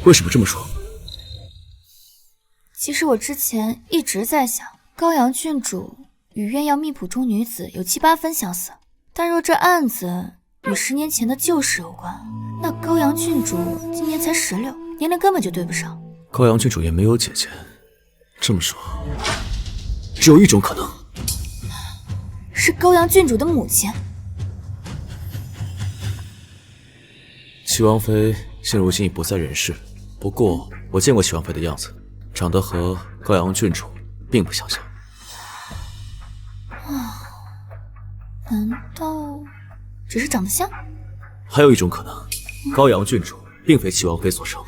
为什么这么说？其实我之前一直在想，高阳郡主与鸳鸯秘谱中女子有7、8分相似，但若这案子与10年前的旧事有关，那高阳郡主今年才16，年龄根本就对不上。高阳郡主也没有姐姐，这么说，只有一种可能，是高阳郡主的母亲。齐王妃现如今已不在人世，不过我见过齐王妃的样子，长得和高阳郡主并不相像。难道只是长得像？还有一种可能，高阳郡主并非齐王妃所生。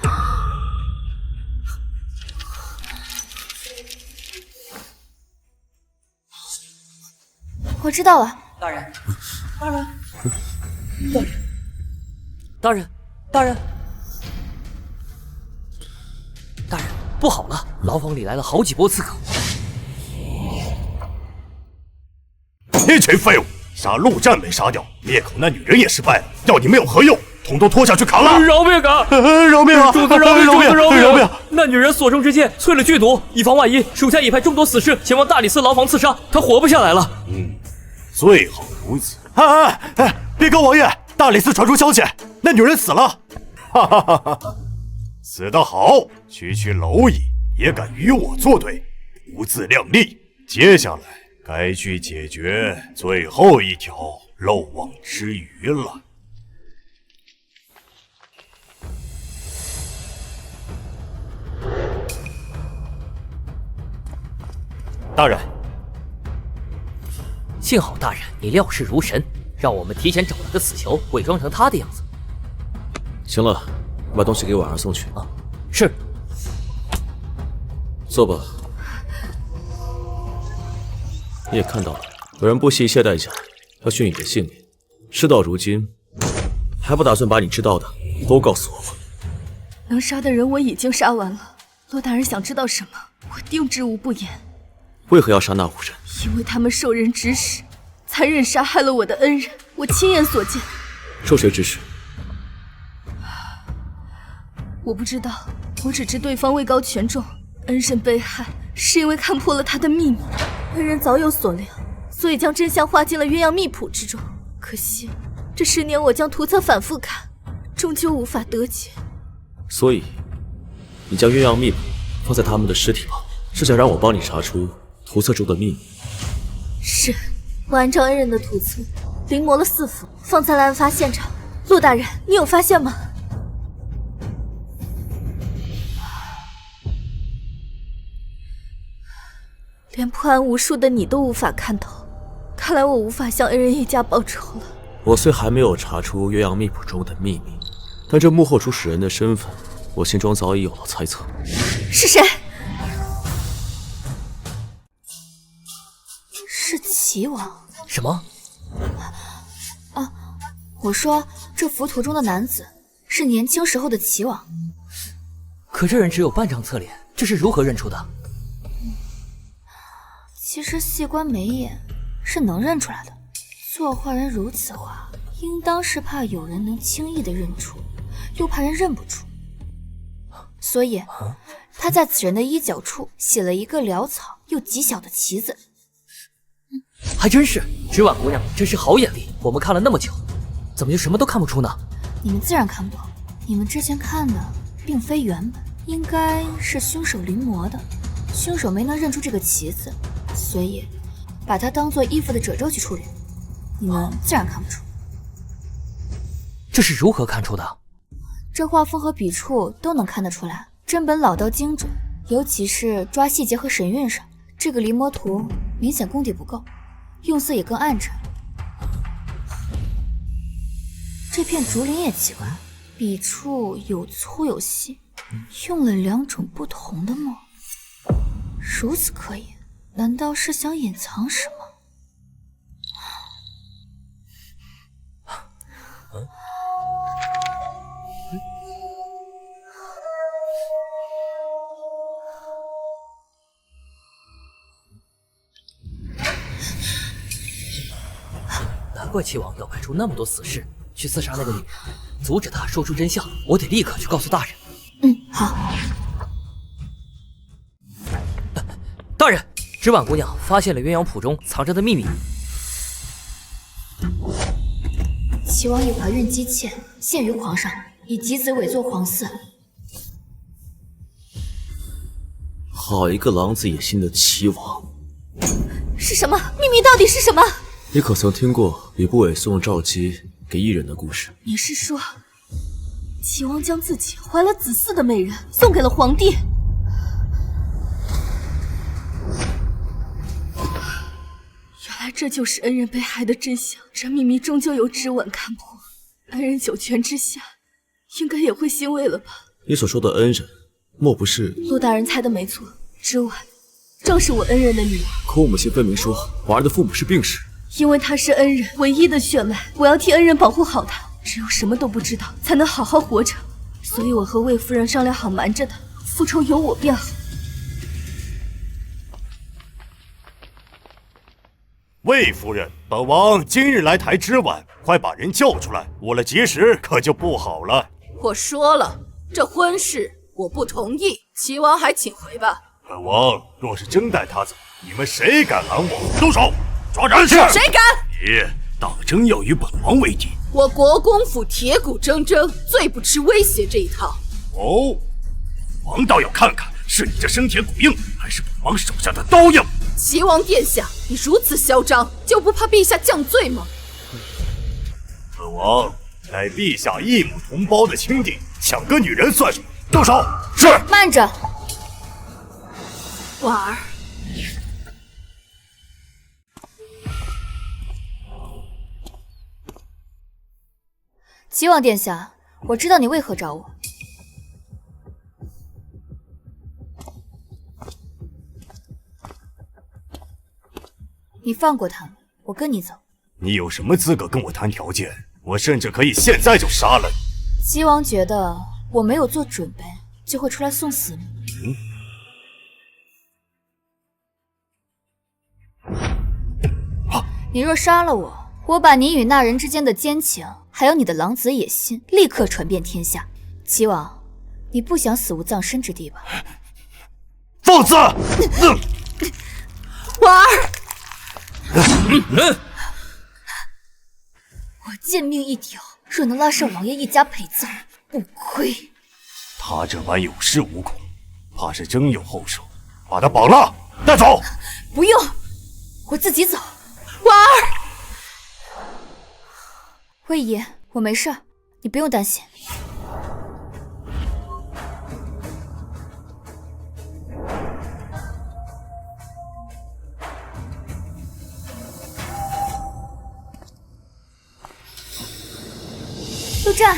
我知道了。大人，大人，大人，大人，大人，不好了！牢房里来了好几波刺客。一群废物！杀陆战没杀掉，灭口那女人也失败了，要你们有何用？统统拖下去砍了！饶命啊！饶命啊！主子饶命！主子饶命！饶命！那女人所中之剑淬了剧毒，以防万一，属下已派众多死士前往大理寺牢房刺杀，她活不下来了。最好如此。哎！别告王爷，大理寺传出消息，那女人死了。哈哈哈哈！死得好，区区蝼蚁也敢与我作对，不自量力。接下来该去解决最后一条漏网之鱼了。大人，幸好大人你料事如神，让我们提前找了个死囚，伪装成他的样子。行了，把东西给婉儿送去。啊，是。坐吧。你也看到了，有人不惜一切代价要续你的性命，事到如今，还不打算把你知道的都告诉我吗？能杀的人我已经杀完了。骆大人想知道什么，我定知无不言。为何要杀那五人？因为他们受人指使，残忍杀害了我的恩人，我亲眼所见。受谁指使？我不知道，我只知对方位高权重，恩人被害是因为看破了他的秘密，恩人早有所料，所以将真相画进了鸳鸯秘谱之中。可惜这10年我将图册反复看，终究无法得解。所以，你将鸳鸯秘谱放在他们的尸体旁，是想让我帮你查出图册中的秘密？是，我按照恩人的图册临摹了4幅，放在了案发现场。陆大人，你有发现吗？连破案无数的你都无法看透，看来我无法向恩人一家报仇了。我虽还没有查出鸳鸯秘谱中的秘密，但这幕后主使人的身份，我心中早已有了猜测。是谁？是齐王。什么？啊，我说这幅图中的男子是年轻时候的齐王。可这人只有半张侧脸，这是如何认出的？其实细观眉眼是能认出来的，作画人如此画，应当是怕有人能轻易的认出，又怕人认不出，所以他在此人的衣角处写了一个潦草又极小的旗子。还真是，芷婉姑娘真是好眼力，我们看了那么久，怎么就什么都看不出呢？你们自然看不懂，你们之前看的并非原本，应该是凶手临摹的，凶手没能认出这个旗子，所以把它当做衣服的褶皱去处理，你们自然看不出。这是如何看出的？这画风和笔触都能看得出来，真本老到精准，尤其是抓细节和神韵上，这个临摹图明显功底不够，用色也更暗沉。这片竹林也奇怪，笔触有粗有细，用了2种不同的墨，如此刻意，难道是想隐藏什么？难怪齐王要派出那么多死士去刺杀那个女人，阻止她说出真相。我得立刻去告诉大人。好。大人，芷婉姑娘发现了鸳鸯谱中藏着的秘密。齐王一怀孕姬妾，献于皇上，以嫡子委作皇嗣。好一个狼子野心的齐王！是什么？秘密到底是什么？你可曾听过吕不韦送赵姬给异人的故事？你是说，齐王将自己怀了子嗣的美人送给了皇帝？原来这就是恩人被害的真相。这秘密终究由芷婉看破，恩人九泉之下，应该也会欣慰了吧？你所说的恩人，莫不是……陆大人猜的没错，芷婉正是我恩人的女儿。可我母亲分明说，婉儿的父母是病逝。因为她是恩人唯一的血脉，我要替恩人保护好她。只有什么都不知道，才能好好活着。所以我和魏夫人商量好瞒着她，复仇由我便好。魏夫人，本王今日来抬芷婉，快把人叫出来，误了吉时可就不好了。我说了，这婚事我不同意，齐王还请回吧。本王若是真带她走，你们谁敢拦我？动手！抓人！谁敢？当真要与本王为敌？我国公府铁骨铮铮，最不吃威胁这一套。哦，王倒要看看是你这生铁骨硬，还是本王手下的刀硬。齐王殿下，你如此嚣张，就不怕陛下降罪吗？本王乃陛下异母同胞的亲弟，抢个女人算什么？动手！是。慢着，婉儿。齐王殿下，我知道你为何找我。你放过他们，我跟你走。你有什么资格跟我谈条件？我甚至可以现在就杀了你。齐王觉得我没有做准备就会出来送死吗？你若杀了我，我把你与那人之间的奸情，还有你的狼子野心，立刻传遍天下。齐王，你不想死无葬身之地吧？放肆！婉儿，我贱命一条，若能拉上王爷一家陪葬，不亏。他这般有恃无恐，怕是真有后手。把他绑了，带走。不用，我自己走。婉儿，魏爷，我没事，你不用担心。陆战，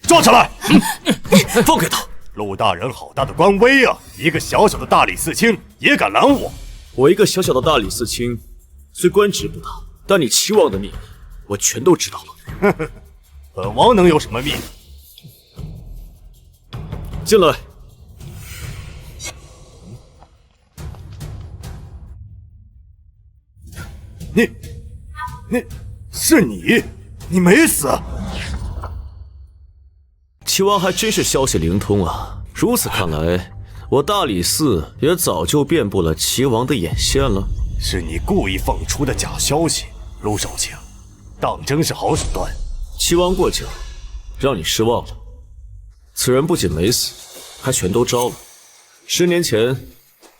抓起来！放开他！陆大人好大的官威啊！一个小小的大理寺卿也敢拦我？我一个小小的大理寺卿，虽官职不大，但你齐王的秘密我全都知道了。本王能有什么秘密？进来。是你？你没死？齐王还真是消息灵通啊！如此看来，我大理寺也早就遍布了齐王的眼线了。是你故意放出的假消息，陆少卿，当真是好手段。齐王过奖，让你失望了。此人不仅没死，还全都招了。10年前，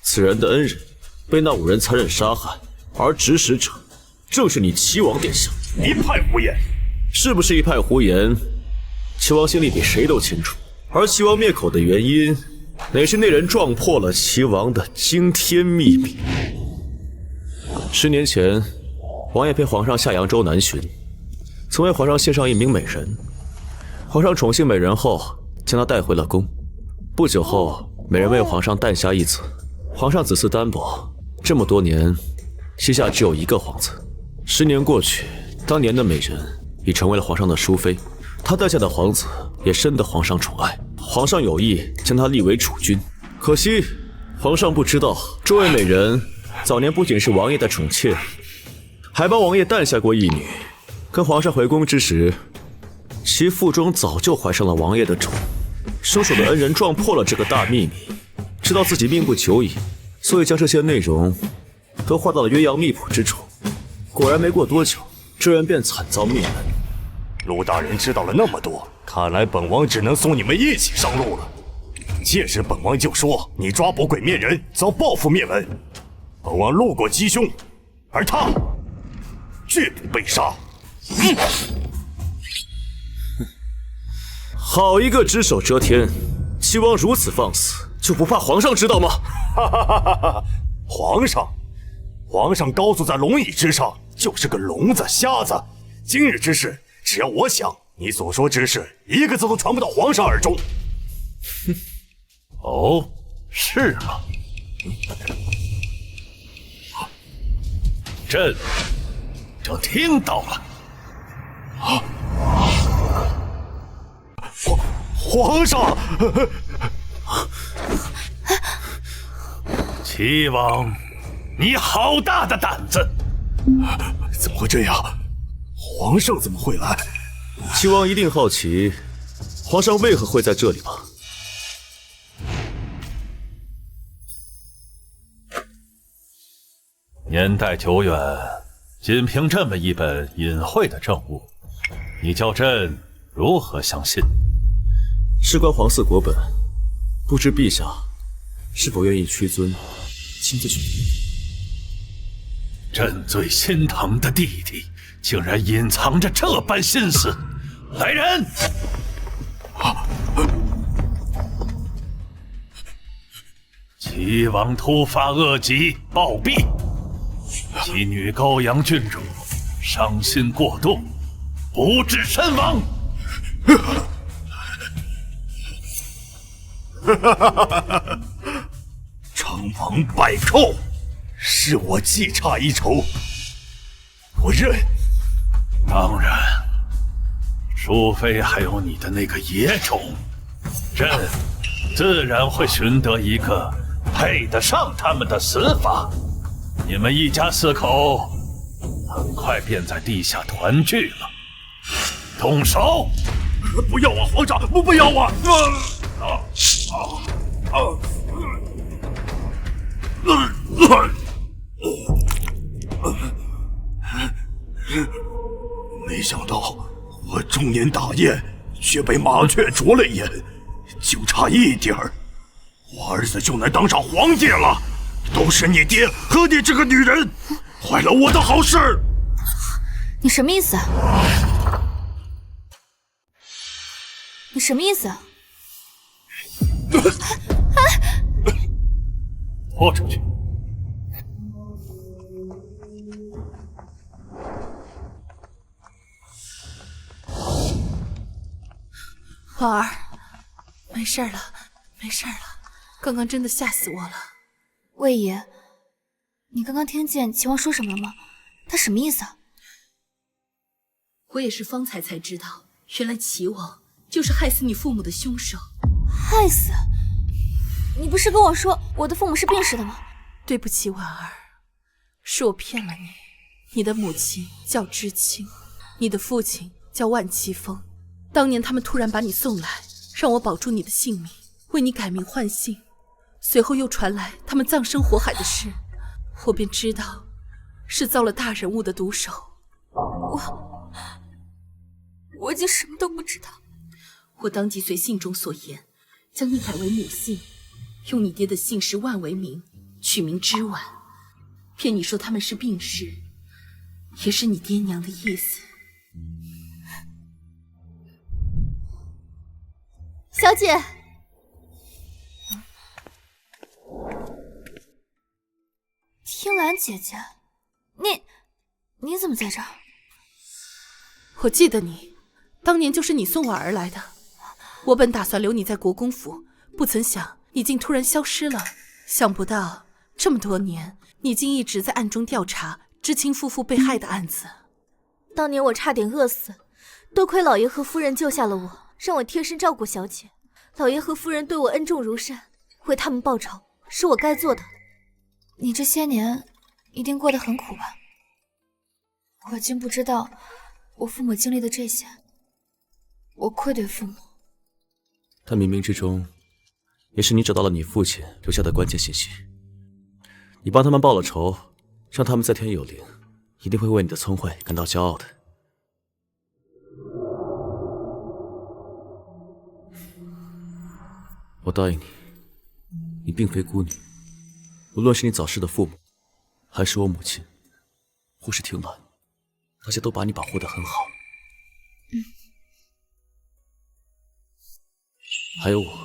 此人的恩人被那5人残忍杀害，而指使者正是你齐王殿下。一派胡言！是不是一派胡言？齐王心里比谁都清楚。而齐王灭口的原因，乃是那人撞破了齐王的惊天秘密。10年前，王爷陪皇上下扬州南巡，曾为皇上献上一名美人。皇上宠幸美人后，将她带回了宫。不久后，美人为皇上诞下一子。皇上子嗣单薄，这么多年，膝下只有一个皇子。10年过去，当年的美人已成为了皇上的淑妃，她诞下的皇子也深得皇上宠爱。皇上有意将她立为储君，可惜皇上不知道，这位美人早年不仅是王爷的宠妾，还帮王爷诞下过一女。跟皇上回宫之时，其腹中早就怀上了王爷的种。凶手的恩人撞破了这个大秘密，知道自己命不久矣，所以将这些内容都画到了鸳鸯秘谱之中。果然没过多久，这人便惨遭灭门。陆大人知道了那么多，看来本王只能送你们一起上路了。届时本王就说你抓捕鬼面人，遭报复灭门。本王路过鸡胸，而他拒不被杀。好一个只手遮天！齐王如此放肆，就不怕皇上知道吗？哈哈哈哈哈！皇上高坐在龙椅之上，就是个聋子瞎子。今日之事，只要我想，你所说之事一个字都传不到皇上耳中。哼，哦，是吗？朕就听到了。啊！皇上！齐王，你好大的胆子！怎么会这样？皇上怎么会来？齐王一定好奇，皇上为何会在这里吧？年代久远，仅凭这么一本隐晦的政务，你叫朕如何相信？事关皇嗣国本，不知陛下是否愿意屈尊亲自去？朕最心疼的弟弟，竟然隐藏着这般心思。来人！齐王突发恶疾，暴毙，其女高阳郡主伤心过度，不治身亡。成王败寇，是我记差一筹，我认。当然，除非还有你的那个野种，朕自然会寻得一个配得上他们的死法。你们一家4口很快便在地下团聚了。动手！不要啊，皇上，不要啊！没想到我中年大宴，却被麻雀啄了眼，就差一点儿，我儿子就能当上皇帝了。都是你爹和你这个女人，坏了我的好事。你什么意思啊？你什么意思啊？拖出去！婉儿，没事了，没事了，刚刚真的吓死我了。魏爷，你刚刚听见齐王说什么了吗？他什么意思啊？我也是方才才知道，原来齐王就是害死你父母的凶手。害死？你不是跟我说我的父母是病逝的吗？对不起，婉儿，是我骗了你。你的母亲叫知青，你的父亲叫万奇峰。当年他们突然把你送来，让我保住你的性命，为你改名换姓。随后又传来他们葬身火海的事，我便知道是遭了大人物的毒手。我已经什么都不知道。我当即随信中所言，将你改为母姓，用你爹的姓氏万为名，取名知婉。骗你说他们是病逝，也是你爹娘的意思。小姐，听兰姐姐，你怎么在这儿？我记得你，当年就是你送婉儿来的。我本打算留你在国公府，不曾想你竟突然消失了。想不到这么多年，你竟一直在暗中调查知青夫妇被害的案子。当年我差点饿死，多亏老爷和夫人救下了我，让我贴身照顾小姐。老爷和夫人对我恩重如山，为他们报仇是我该做的。你这些年一定过得很苦吧？我竟不知道我父母经历的这些，我愧对父母。但冥冥之中，也是你找到了你父亲留下的关键信息。你帮他们报了仇，让他们在天有灵，一定会为你的聪慧感到骄傲的。我答应你，你并非孤女，无论是你早逝的父母，还是我母亲，或是庭兰，大家都把你保护得很好。还有我。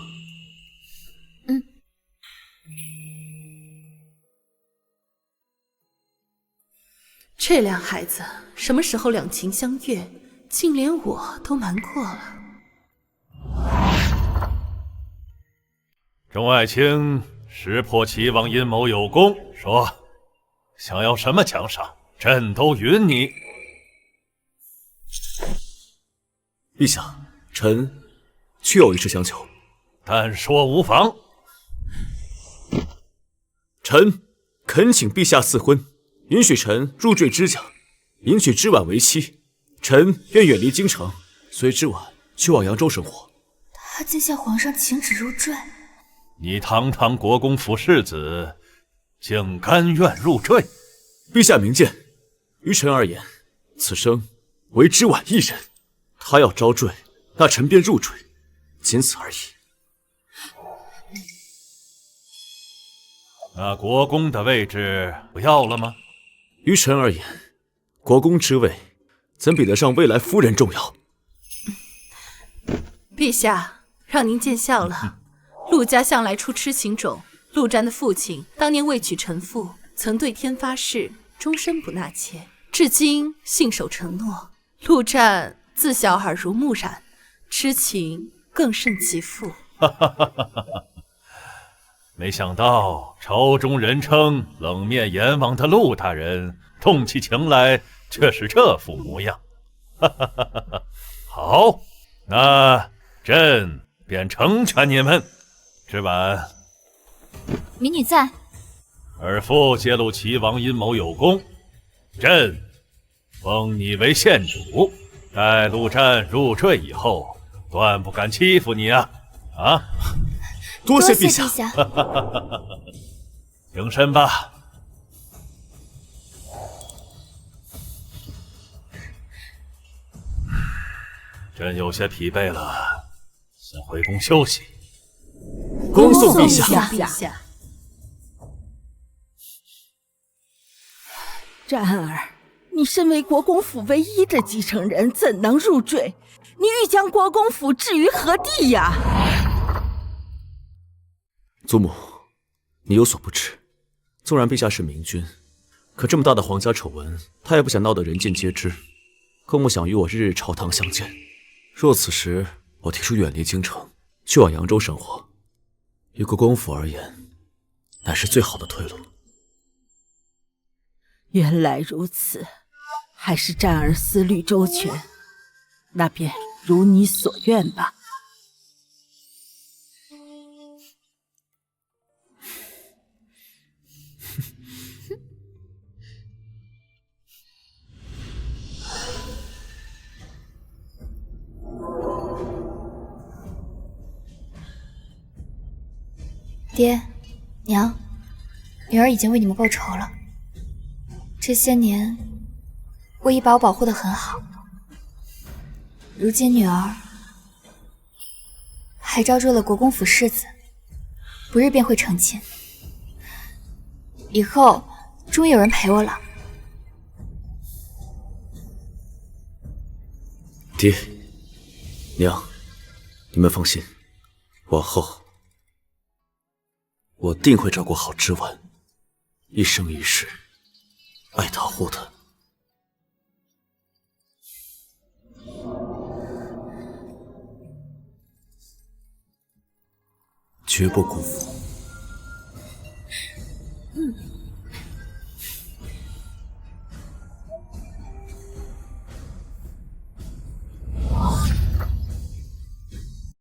这俩孩子什么时候两情相悦，竟连我都瞒过了。众爱卿识破齐王阴谋有功，说想要什么奖赏，朕都允你。陛下，臣确有一事相求，但说无妨。臣恳请陛下赐婚，允许臣入赘知将，迎娶知婉为妻。臣愿远离京城，随知婉去往扬州生活。他竟向皇上请旨入赘。你堂堂国公府世子，竟甘愿入赘？陛下明鉴，于臣而言，此生唯知婉一人。他要招赘，那臣便入赘，仅此而已。那国公的位置不要了吗？于臣而言，国公之位怎比得上未来夫人重要？陛下，让您见笑了。陆家向来出痴情种，陆战的父亲当年为娶臣妇，曾对天发誓，终身不纳妾，至今信守承诺。陆战自小耳濡目染，痴情更胜其父。没想到朝中人称冷面阎王的陆大人，动起情来却是这副模样。好，那朕便成全你们。之晚，民女在。尔父揭露齐王阴谋有功，朕封你为县主。待陆战入赘以后，断不敢欺负你啊！啊！多谢陛下。平身吧。朕有些疲惫了，先回宫休息。恭送陛下。战儿，你身为国公府唯一的继承人，怎能入赘？你欲将国公府置于何地呀？祖母，你有所不知，纵然陛下是明君，可这么大的皇家丑闻，他也不想闹得人尽皆知，更不想与我日日朝堂相见。若此时我提出远离京城，去往扬州生活，于国公府而言，乃是最好的退路。原来如此，还是战儿思虑周全，那便如你所愿吧。爹，娘，女儿已经为你们报仇了。这些年，我已把我保护得很好。如今女儿还招赘了国公府世子，不日便会成亲。以后终于有人陪我了。爹，娘，你们放心，往后我定会照顾好之婉，一生一世爱她护她，绝不辜负。